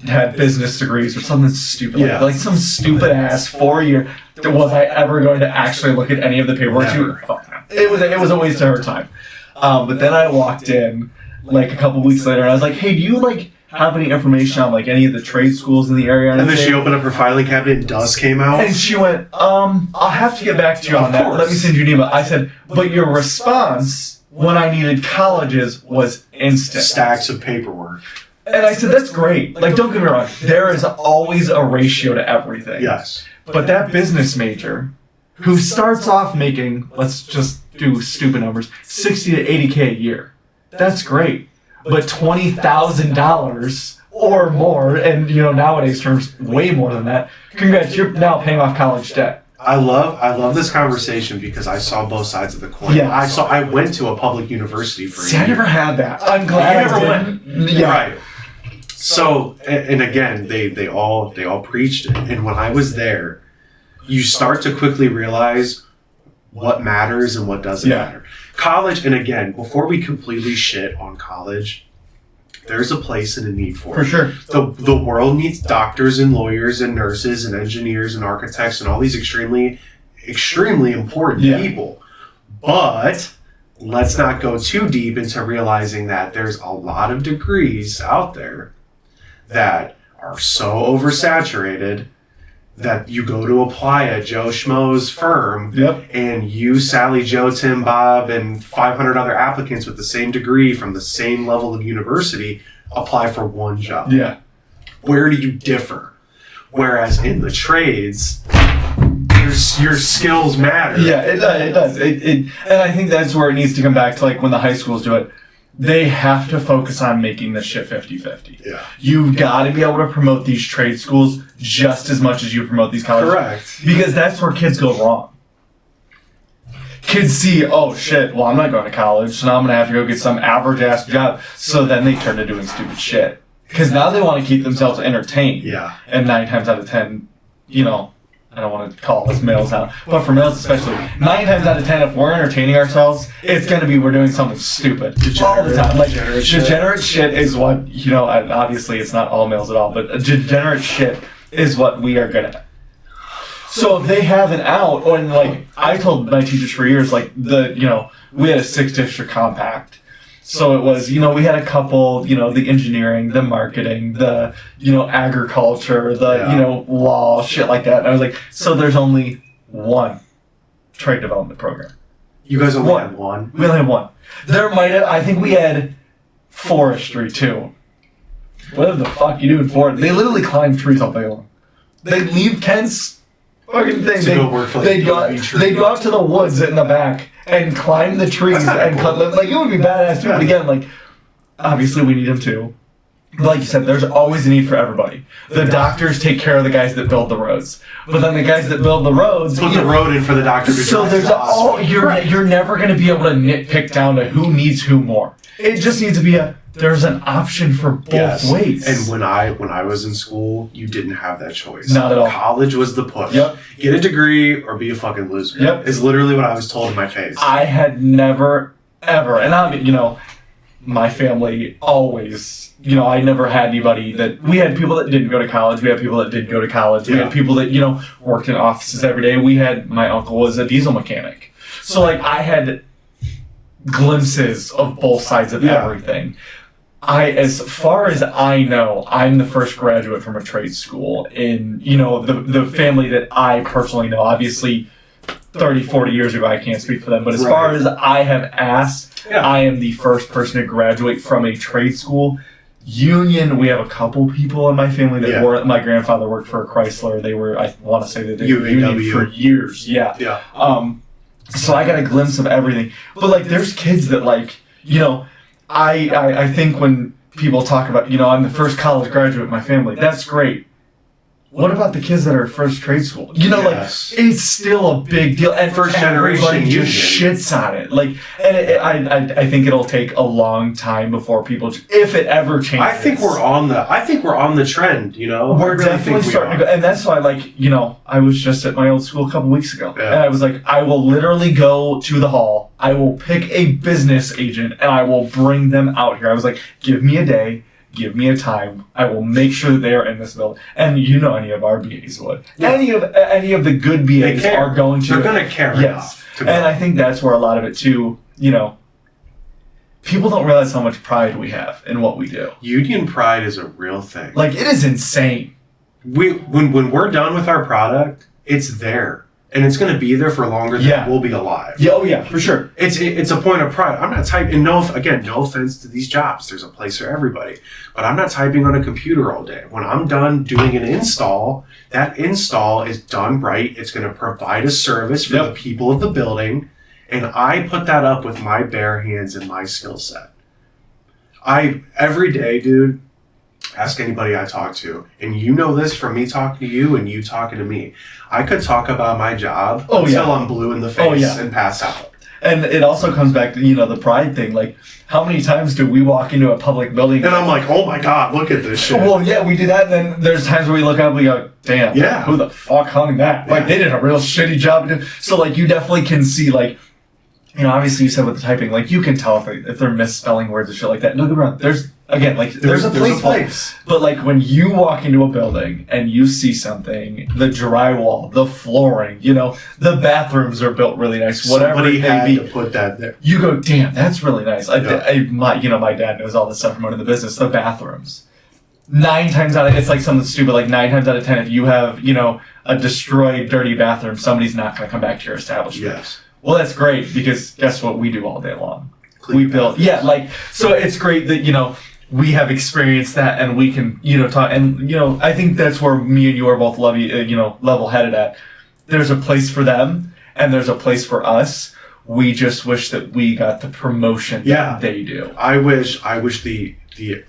had business degrees or something stupid. Yeah. Like some stupid ass 4-year. Was I ever going to actually look at any of the paperwork? Never. Fuck no. It was a waste of her time. But then I walked in like a couple weeks later and I was like, hey, do you like have any information on like any of the trade schools in the area? And then she opened up her filing cabinet and dust came out. And she went, I'll have to get back to you on that. Let me send you an email. I said, but your response when I needed colleges was instant. Stacks of paperwork. And I said, that's great. Like, don't get me wrong. There is always a ratio to everything. Yes. But that business major who starts off making, let's just do stupid numbers, 60 to 80K a year. That's great. But $20,000 or more, and nowadays terms, way more than that. Congrats, you're now paying off college debt. I love this conversation because I saw both sides of the coin. Yeah. I went to a public university for a See, I year. never had that. I'm glad You I never didn't. Yeah. Right. So, and again, they all preached it. And when I was there, you start to quickly realize what matters and what doesn't matter. College, and again, before we completely shit on college, there's a place and a need for it. For sure. The world needs doctors and lawyers and nurses and engineers and architects and all these extremely, extremely important people. But let's not go too deep into realizing that there's a lot of degrees out there that are so oversaturated that you go to apply at Joe Schmo's firm and you, Sally, Joe, Tim, Bob, and 500 other applicants with the same degree from the same level of university apply for one job. Yeah. Where do you differ? Whereas in the trades, your skills matter. Yeah, it does. And I think that's where it needs to come back to like when the high schools do it. They have to focus on making this shit 50-50. Yeah. You've got to be able to promote these trade schools just as much as you promote these colleges. Correct. Because that's where kids go wrong. Kids see, oh shit, well I'm not going to college, so now I'm going to have to go get some average ass job. So then they turn to doing stupid shit. Because now they want to keep themselves entertained. Yeah. And 9 times out of 10, I don't want to call us males out, but for males especially, 9 times out of 10, if we're entertaining ourselves, it's going to be we're doing something stupid all the time. Like, degenerate shit is what, and obviously it's not all males at all, but degenerate shit is what we are good at. So if they have an out, and like, I told my teachers for years, like, we had a 6-district compact. So it was, we had a couple, the engineering, the marketing, the, agriculture, the, law, shit like that. And I was like, so there's only one trade development program. You guys only had one? We only had one. I think we had forestry too. What the fuck you do in forestry? They literally climb trees all day long. They leave Kent's fucking thing. They go out to the woods in the back and climb the trees and like it would be badass too. But again, like obviously we need them too. Like you said, there's always a need for everybody. The doctors take care of the guys that build the roads, but then the guys that build the roads put the road in for the doctor to so there's you're never going to be able to nitpick down to who needs who more. It just needs to be there's an option for both ways. And when I was in school, you didn't have that choice. Not at all. College was the push. Yep. Get a degree or be a fucking loser. Yep. Is literally what I was told in my face. I had never, ever, and I mean, my family always, I never had anybody we had people that didn't go to college. We had people that did go to college. We had people that, worked in offices every day. My uncle was a diesel mechanic. So, like, I had glimpses of both sides of everything. As far as I know, I'm the first graduate from a trade school in, the family that I personally know. Obviously, 30, 40 years ago, I can't speak for them. But as far as I have asked, I am the first person to graduate from a trade school. Union, we have a couple people in my family that work. My grandfather worked for Chrysler. They were, I want to say that they were union for years. Yeah. So I got a glimpse of everything. But, like, there's kids that, like, I think when people talk about, I'm the first college graduate in my family. That's great. What about the kids that are first trade school? Yes. It's still a big deal, and First everybody generation just union. shits on it. I think it'll take a long time before people, if it ever changes. I think we're on the trend. We're definitely starting to go, and that's why, I was just at my old school a couple weeks ago, and I was like, I will literally go to the hall. I will pick a business agent, and I will bring them out here. I was like, give me a day. Give me a time. I will make sure that they are in this building. And any of our BAs would. Yeah. Any of the good BAs are going to. They're going to care enough. And I think that's where a lot of it too, people don't realize how much pride we have in what we do. Union pride is a real thing. It is insane. When we're done with our product, it's there. And it's going to be there for longer than we'll be alive. Yeah, oh yeah, for sure. It's a point of pride. I'm not typing. No offense to these jobs. There's a place for everybody. But I'm not typing on a computer all day. When I'm done doing an install, that install is done right. It's going to provide a service for the people of the building, and I put that up with my bare hands and my skill set. Every day, dude. Ask anybody I talk to, and this from me talking to you and you talking to me. I could talk about my job until I'm blue in the face and pass out. And it also comes back to, the pride thing. How many times do we walk into a public building and I'm like, oh my God, look at this shit. Well, yeah, we do that, and then there's times where we look up and we go, damn, who the fuck hung that? They did a real shitty job. So, you definitely can see, obviously you said with the typing, you can tell if they're misspelling words and shit like that. Don't get me wrong, there's a place. But when you walk into a building and you see something, the drywall, the flooring, the bathrooms are built really nice. Whatever Somebody it had may be, to put that there. you go, damn, that's really nice. My dad knows all this stuff from running the business. The bathrooms, 9 times out of it's something stupid. 9 times out of 10, if you have a destroyed, dirty bathroom, somebody's not going to come back to your establishment. Yes. Well, that's great because guess what we do all day long. Clean we build, so it's great that we have experienced that, and we can, talk, and, I think that's where me and you are both level-headed at. There's a place for them, and there's a place for us. We just wish that we got the promotion that they do. I wish the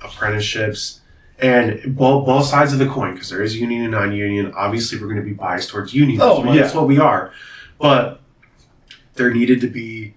apprenticeships, and both sides of the coin, because there is union and non-union. Obviously, we're going to be biased towards union. That's what we are. But there needed to be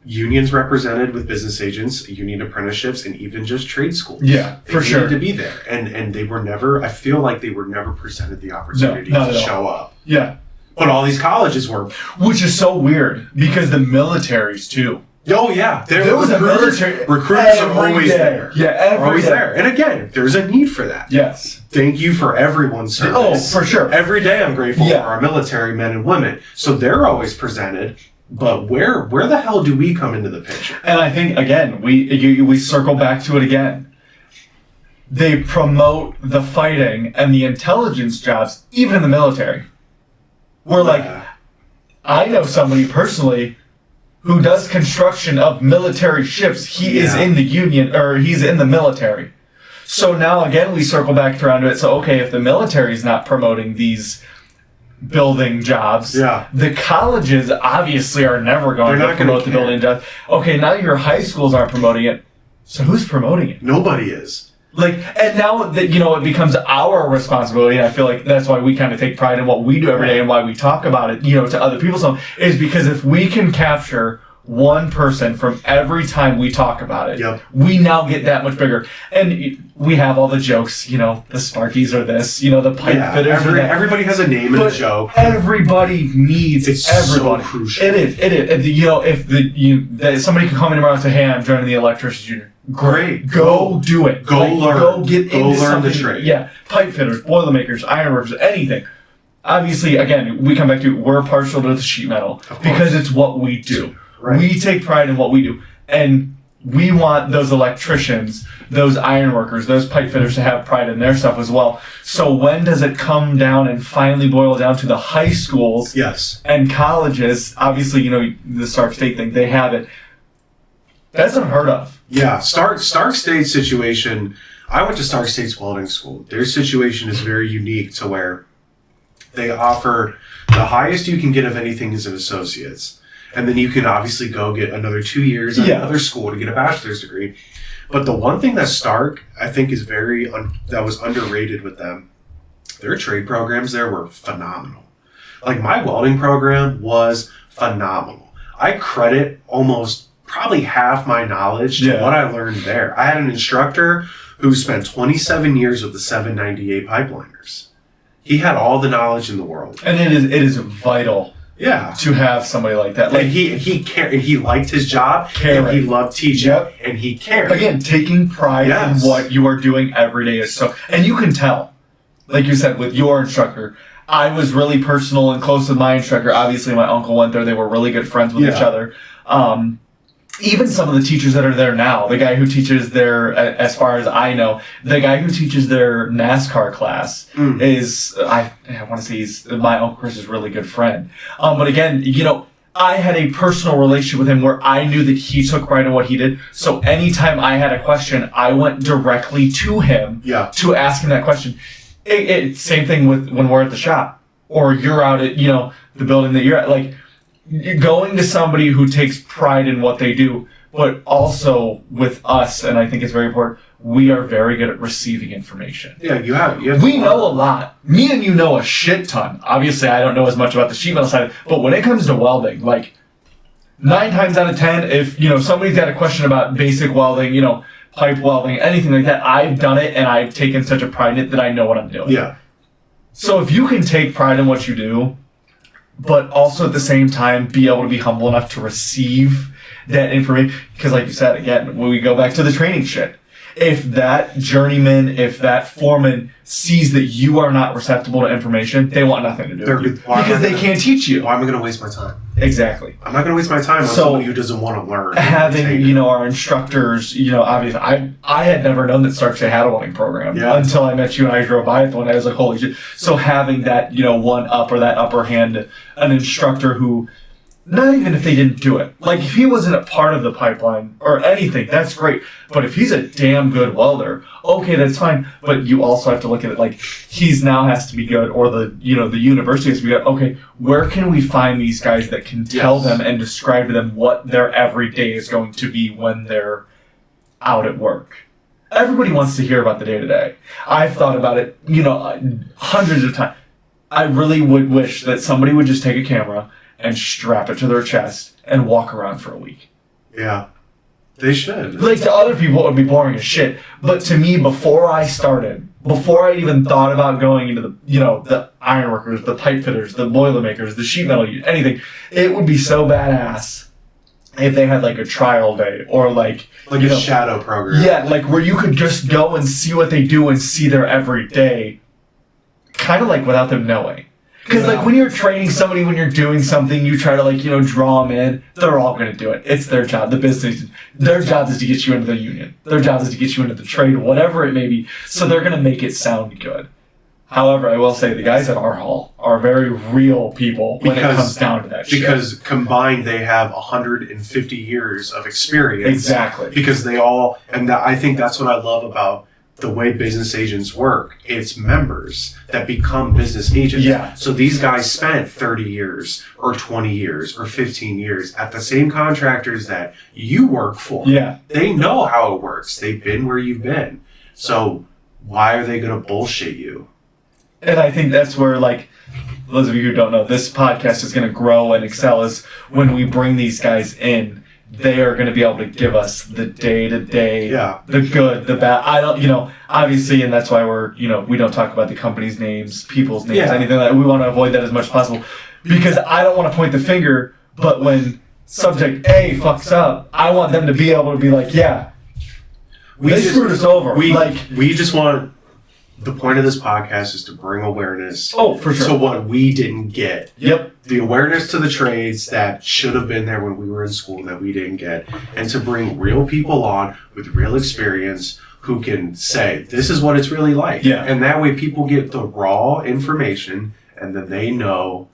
unions represented with business agents, union apprenticeships, and even just trade schools. Yeah, for sure. They needed to be there. And they were never, I feel like they were never presented the opportunity to show up. Yeah. But all these colleges were. Which is so weird, because the militaries, too. Oh, yeah. There was a military. Recruiters are always there. Yeah, always there. And again, there's a need for that. Yes. Thank you for everyone's service. Oh, for sure. Every day I'm grateful for our military men and women. So they're always presented. But where the hell do we come into the picture? And I think, again, we circle back to it again. They promote the fighting and the intelligence jobs, even in the military. I know somebody personally who does construction of military ships. He is in the union, or he's in the military. So now, again, we circle back around to it. So, okay, if the military is not promoting these building jobs, the colleges obviously are never going to promote the building jobs. Okay, now your high schools aren't promoting it. So who's promoting it? Nobody is. And now that, it becomes our responsibility, and I feel like that's why we kind of take pride in what we do every day and why we talk about it, to other people, is because if we can capture one person from every time we talk about it, we now get that much bigger. And we have all the jokes, the Sparkies are this, the pipe fitters are that. Everybody has a name and a joke. Everybody needs everybody. So crucial. It is. If somebody can come in tomorrow and say, hey, I'm joining the electrician's union. Great. Go do it. Go learn. Go get into learn something. the trade. Yeah. Pipe fitters, boilermakers, ironworkers, anything. Obviously, again, we come back to we're partial to the sheet metal because it's what we do. Right. We take pride in what we do. And we want those electricians, those ironworkers, those pipe fitters to have pride in their stuff as well. So when does it come down and finally boil down to the high schools and colleges? Obviously, the Stark State thing, they have it. That's unheard of. Yeah, Stark State's situation, I went to Stark State's welding school. Their situation is very unique to where they offer the highest you can get of anything is an associate's. And then you can obviously go get another 2 years at another school to get a bachelor's degree. But the one thing that Stark, I think, is that was underrated with them, their trade programs there were phenomenal. Like, my welding program was phenomenal. I credit almost probably half my knowledge to what I learned there. I had an instructor who spent 27 years with the 798 pipeliners. He had all the knowledge in the world. And it is vital to have somebody like that. Like, and he cared, and he liked his job, and he loved teaching, and he cared. Again, taking pride in what you are doing every day is so... And you can tell, like you said, with your instructor, I was really personal and close with my instructor. Obviously, my uncle went there. They were really good friends with each other. Even some of the teachers that are there now, the guy who teaches their, as far as I know, the guy who teaches their NASCAR class is, I want to say he's, my Uncle Chris's really good friend. But again, you know, I had a personal relationship with him where I knew that he took pride in what he did. So anytime I had a question, I went directly to him to ask him that question. Same thing with when we're at the shop or you're out at, you know, the building that you're at, like, you're going to somebody who takes pride in what they do, but also with us, and I think it's very important, we are very good at receiving information. Yeah, you have we know a lot. Me and you know a shit ton. Obviously, I don't know as much about the sheet metal side, but when it comes to welding, like 9 times out of 10, if you know somebody's got a question about basic welding, you know, pipe welding, anything like that, I've done it and I've taken such a pride in it that I know what I'm doing. Yeah. So if you can take pride in what you do, but also at the same time be able to be humble enough to receive that information. Because like you said, again, when we go back to the training shit, if that journeyman, if that foreman sees that you are not receptible to information, they want nothing to do with you. Because they can't teach you. Why am I going to waste my time? Exactly. I'm not going to waste my time on somebody who doesn't want to learn. Having, you know, our instructors, you know, obviously, I had never known that Stark had a welding program until I met you and I drove by it one day. I was like, holy shit. So having that, you know, one up or that upper hand, an instructor who, not even if they didn't do it, like if he wasn't a part of the pipeline or anything, that's great. But if he's a damn good welder, okay, that's fine. But you also have to look at it like he's now has to be good, or the, you know, the university has to be good. Okay, where can we find these guys that can tell them and describe to them what their everyday is going to be when they're out at work? Everybody wants to hear about the day-to-day. I've thought about it, you know, hundreds of times. I really would wish that somebody would just take a camera and strap it to their chest and walk around for a week. Yeah, they should. Like, to other people, it would be boring as shit. But to me, before I started, before I even thought about going into the, you know, the ironworkers, the pipe fitters, the boilermakers, the sheet metal, anything, it would be so badass if they had like a trial day or like a know, shadow program. Yeah, like where you could just go and see what they do and see their everyday, kind of like without them knowing. Because, like, when you're training somebody, when you're doing something, you try to, like, you know, draw them in. They're all going to do it. It's their job. The business, their job is to get you into the union. Their job is to get you into the trade, whatever it may be. So they're going to make it sound good. However, I will say the guys at our hall are very real people when it comes down to that shit. Because combined, they have 150 years of experience. Exactly. Because they all, and I think that's what I love about the way business agents work. It's members that become business agents. Yeah. So these guys spent 30 years or 20 years or 15 years at the same contractors that you work for. Yeah. They know how it works. They've been where you've been. So why are they going to bullshit you? And I think that's where, like, those of you who don't know, this podcast is going to grow and excel is when we bring these guys in. They are going to be able to give us the day-to-day, the good, the bad. I don't, you know, obviously, and that's why we're, you know, we don't talk about the company's names, people's names, anything like that. We want to avoid that as much as possible because I don't want to point the finger, but when subject A fucks up, I want them to be able to be like, yeah, they screwed us over. We just want, the point of this podcast is to bring awareness to what we didn't get. Yep. The awareness to the trades that should have been there when we were in school that we didn't get. And to bring real people on with real experience who can say, this is what it's really like. Yeah. And that way people get the raw information and then they know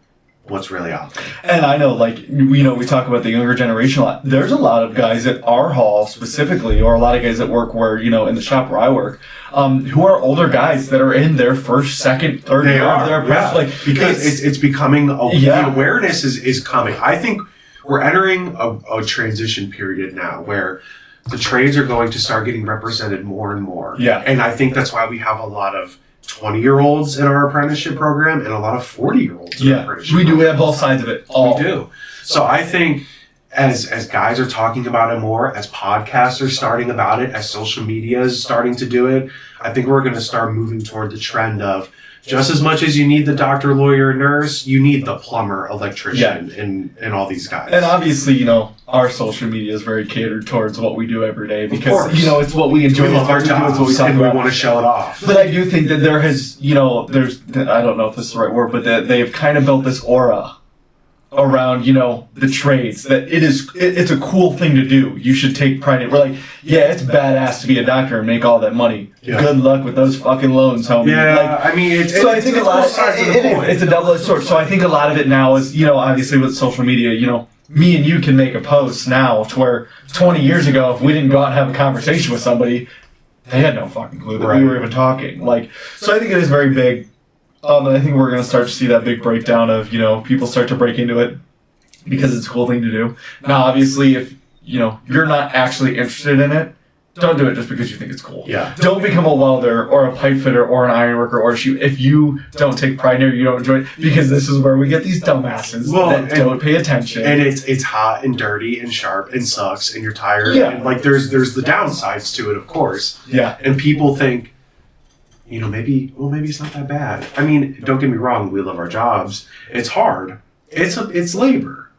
what's really out there. And I know, like, you know, we talk about the younger generation a lot. There's a lot of guys at our hall specifically, or a lot of guys that work where, you know, in the shop where I work, who are older guys that are in their first, second, third year of their apprenticeship. Like, because it's becoming, the awareness is coming. I think we're entering a transition period now where the trades are going to start getting represented more and more. Yeah. And I think that's why we have a lot of 20-year-olds in our apprenticeship program and a lot of 40-year-olds in our apprenticeship we do. program. We have both sides of it. All. We do. So I think as guys are talking about it more, as podcasts are starting about it, as social media is starting to do it, I think we're going to start moving toward the trend of just as much as you need the doctor, lawyer, nurse, you need the plumber, electrician, and all these guys. And obviously, you know, our social media is very catered towards what we do every day because, you know, it's what we enjoy. We love our jobs, and we want to show it off. But I do think that there has, you know, I don't know if this is the right word, but that they've kind of built this aura around, you know, the trades, that it's a cool thing to do. You should take pride in it. We're like, yeah, it's badass to be a doctor and make all that money. Yeah. Good luck with those fucking loans, homie. Yeah, like, I mean, I think a lot of it's a double-edged sword. So I think a lot of it now is, you know, obviously with social media, you know, me and you can make a post now to where 20 years ago, if we didn't go out and have a conversation with somebody, they had no fucking clue that we were even talking. Like, so I think it is very big. And I think we're going to start to see that big breakdown of, you know, people start to break into it because it's a cool thing to do. Now, obviously, if, you know, you're not actually interested in it, don't do it just because you think it's cool. Yeah. Don't become a welder or a pipe fitter or an ironworker or a shoe if you don't take pride in it or you don't enjoy it, because this is where we get these dumbasses that don't pay attention. And it's hot and dirty and sharp and sucks and you're tired. Yeah. And like there's the downsides to it, of course. Yeah. And people think, you know, maybe it's not that bad. I mean, don't get me wrong, we love our jobs. It's hard. It's labor.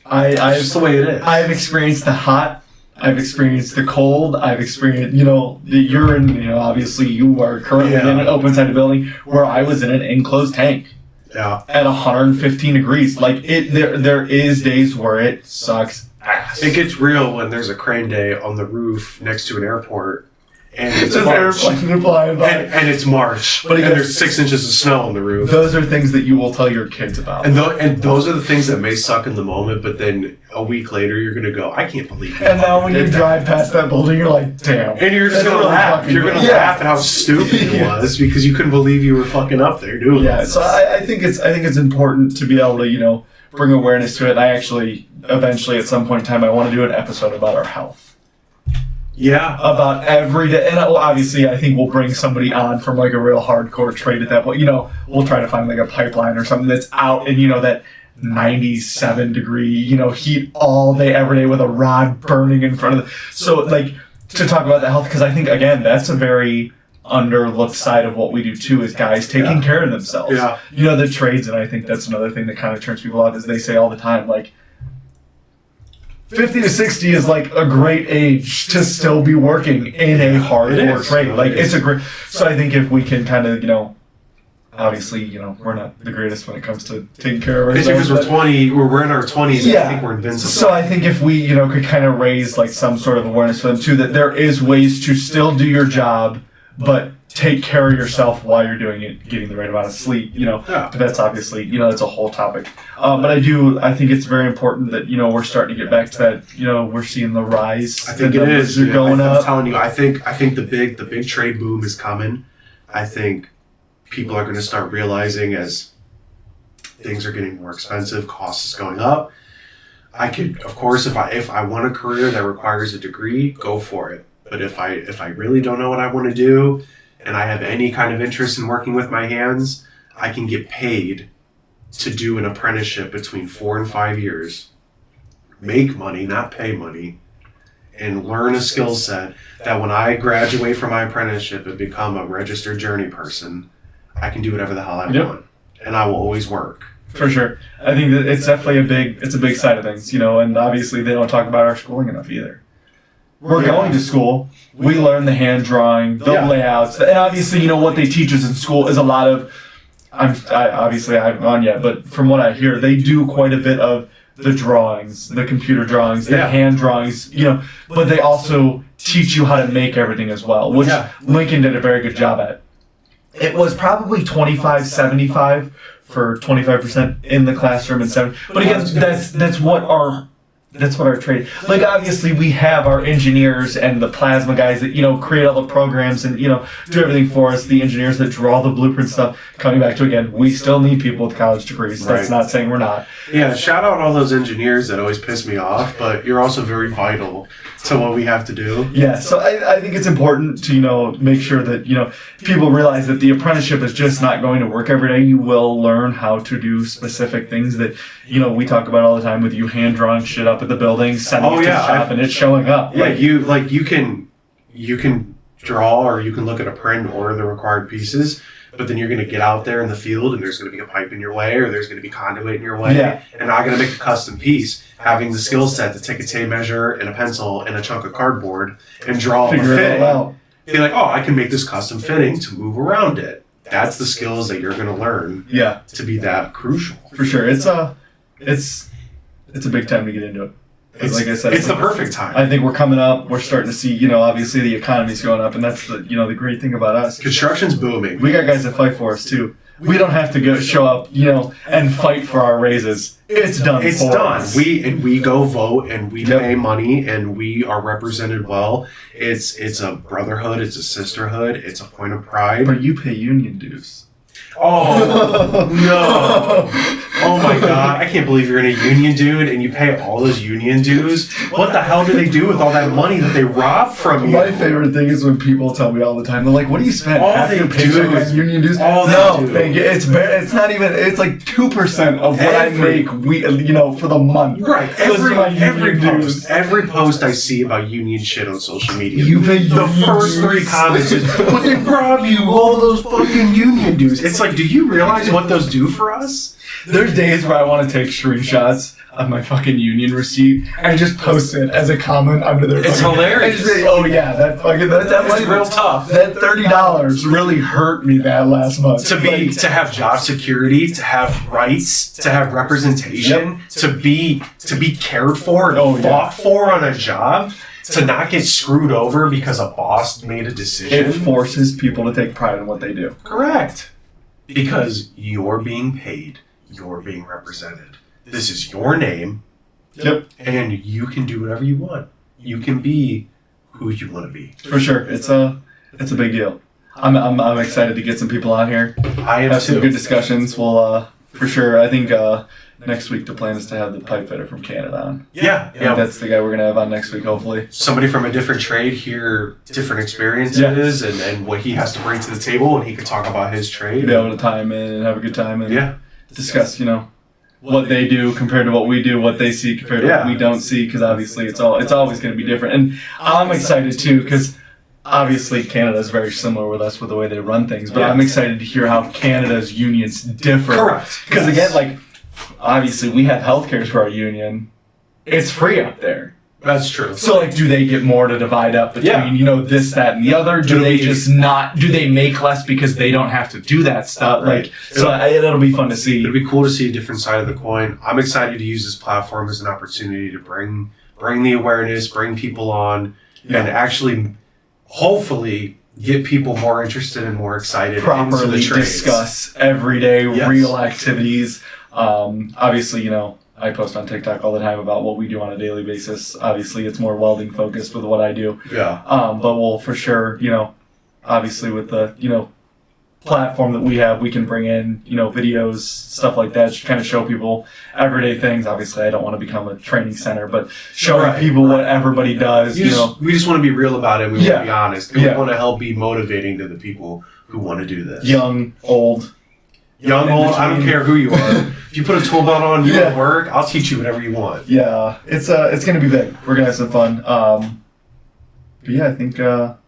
It's the way it is. I've experienced the hot. I've experienced the cold. I've experienced, you know, the urine. You know, obviously you are currently in an open-sided building where I was in an enclosed tank. Yeah. At 115 degrees. Like, there is days where it sucks ass. It gets real when there's a crane day on the roof next to an airport. And it's March. And it's March. But there's 6 inches of snow on the roof. Those are things that you will tell your kids about. And those are the things that may suck in the moment, but then a week later you're going to go, I can't believe it. And now when you drive past that building, you're like, damn. And you're just going to laugh. You're going to laugh at how stupid it was because you couldn't believe you were fucking up there doing it. So I think it's important to be able to, you know, bring awareness to it. And I actually, eventually at some point in time, I want to do an episode about our health. Yeah. About every day. And obviously, I think we'll bring somebody on from like a real hardcore trade at that point. You know, we'll try to find like a pipeline or something that's out in, you know, that 97 degree, you know, heat all day, every day with a rod burning in front of the... So, like, to talk about the health, because I think, again, that's a very underlooked side of what we do too, is guys taking care of themselves. Yeah. You know, the trades, and I think that's another thing that kind of turns people out, is they say all the time, like, 50 to 60 is like a great age to still be working in a hardcore trade. Like, it's a great... So I think if we can kind of, you know, obviously, you know, we're not the greatest when it comes to taking care of ourselves. It's because we're in our 20s and I think we're invincible. So I think if we, you know, could kind of raise like some sort of awareness for them too, that there is ways to still do your job, but take care of yourself while you're doing it, getting the right amount of sleep, you know. Yeah. But that's obviously, you know, that's a whole topic. But I think it's very important that, you know, we're starting to get back to that, you know, we're seeing the rise. I think it is. They're going up. I'm telling you, I think the big trade boom is coming. I think people are going to start realizing as things are getting more expensive, costs is going up. I could, of course, if I want a career that requires a degree, go for it. But if I really don't know what I want to do, and I have any kind of interest in working with my hands, I can get paid to do an apprenticeship between 4 and 5 years, make money, not pay money, and learn a skill set that when I graduate from my apprenticeship and become a registered journey person, I can do whatever the hell I want. And I will always work. For sure. I think that it's definitely a big side of things, you know, and obviously they don't talk about our schooling enough either. We're going to school. We learn the hand drawing, the layouts, and obviously, you know, what they teach us in school is a lot of. I haven't gone yet, but from what I hear, they do quite a bit of the drawings, the computer drawings, the hand drawings, you know. But they also teach you how to make everything as well, which Lincoln did a very good job at. It was probably 25-75 for 25% in the classroom and 7. But again, that's what our That's what our trade. Like, obviously, we have our engineers and the plasma guys that, create all the programs and, do everything for us. The engineers that draw the blueprint stuff. Coming back to, again, we still need people with college degrees. That's Right. not saying we're not. Yeah, shout out all those engineers that always piss me off, but you're also very vital to what we have to do. Yeah, so I think it's important to, make sure that, people realize that the apprenticeship is just not going to work every day. You will learn how to do specific things that, we talk about all the time with you hand-drawing shit up at the building, sending it to the shop, and it's showing up. Yeah, you can draw or you can look at a print and order the required pieces, but then you're going to get out there in the field and there's going to be a pipe in your way or there's going to be conduit in your way, and not going to make a custom piece. Having the skill set to take a tape measure and a pencil and a chunk of cardboard and draw a fitting. Be like, oh, I can make this custom fitting to move around it. That's the skills that you're going to learn. Yeah, to be that crucial. For sure, it's a big time to get into it. Like I said, it's the perfect time. I think we're coming up. We're starting to see, obviously the economy's going up, and that's the, the great thing about us. Construction's booming. We got guys that fight for us too. We don't have to show up, and fight for our raises. It's done. It's done. We go vote and we pay money and we are represented well. It's a brotherhood. It's a sisterhood. It's a point of pride. But you pay union dues. Oh no! Oh my God! I can't believe you're in a union, dude, and you pay all those union dues. What the hell do they do with all that money that they rob from you? My favorite thing is when people tell me all the time, they're like, "What do you spend all half they your paycheck on union dues?" All no, it's not even. It's like 2% of what I make. For the month. Right. Every post I see about union shit on social media, you pay the first 3 comments is, "But they rob you all those fucking union dues." It's like, do you realize what those do for us? There's days where I want to take screenshots of my fucking union receipt and just post it as a comment under their. It's hilarious. Say, oh yeah, that that's real tough. That $30 really hurt me that last month. To have job security, to have rights, to have representation, to be cared for and fought for on a job. To not get screwed over because a boss made a decision. It forces people to take pride in what they do. Correct. Because you're being paid. You're being represented. This is your name. Yep. And you can do whatever you want. You can be who you want to be. For sure. It's a big deal. I'm excited to get some people on here. I am have too. Some good discussions. We'll for sure. I think next week the plan is to have the pipe fitter from Canada on. Yeah. That's the guy we're gonna have on next week, hopefully. Somebody from a different trade, hear different experiences and what he has to bring to the table, and he can talk about his trade. Be able to time in and have a good time and discuss, what they do compared to what we do, what they see compared to what we don't see, because obviously it's always going to be different. And I'm excited too, because obviously Canada is very similar with us with the way they run things, but I'm excited to hear how Canada's unions differ. Correct. Because again, obviously we have healthcare for our union. It's free up there. That's true. So, do they get more to divide up between, this, that, and the other? Do they just not? Do they make less because they don't have to do that stuff? Right. It'll be fun to see. It'll be cool to see a different side of the coin. I'm excited to use this platform as an opportunity to bring the awareness, bring people on, and actually, hopefully, get people more interested and more excited. Properly into the trades. Discuss everyday real activities. Obviously, I post on TikTok all the time about what we do on a daily basis. Obviously, it's more welding focused with what I do. Yeah. But we'll for sure, obviously with the, platform that we have, we can bring in, videos, stuff like that, to kind of show people everyday things. Obviously, I don't want to become a training center, but showing people what everybody does, We just want to be real about it. We want to be honest. And we want to help be motivating to the people who want to do this. Young, old, I don't care who you are. If you put a tool belt on, you want to work, I'll teach you whatever you want. Yeah, it's going to be big. We're going to have some fun. But yeah, I think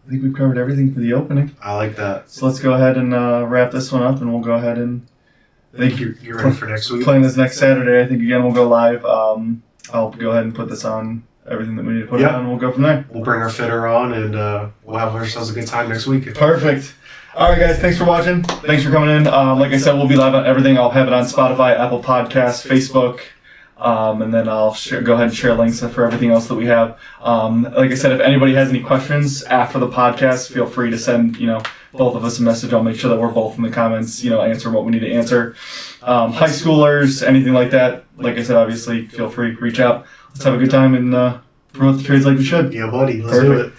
we've covered everything for the opening. I like that. So let's go ahead and wrap this one up, and we'll go ahead and... I think you're ready for next week? Playing this next Saturday. I think, again, we'll go live. I'll go ahead and put this on, everything that we need to put on, and we'll go from there. We'll bring our fitter on, and we'll have ourselves a good time next week. Perfect. All right, guys, thanks for watching. Thanks for coming in. Like I said, we'll be live on everything. I'll have it on Spotify, Apple Podcasts, Facebook, and then I'll go ahead and share links for everything else that we have. Like I said, if anybody has any questions after the podcast, feel free to send, both of us a message. I'll make sure that we're both in the comments, answering what we need to answer. High schoolers, anything like that, like I said, obviously, feel free to reach out. Let's have a good time and promote the trades like we should. Yeah, buddy. Let's do it.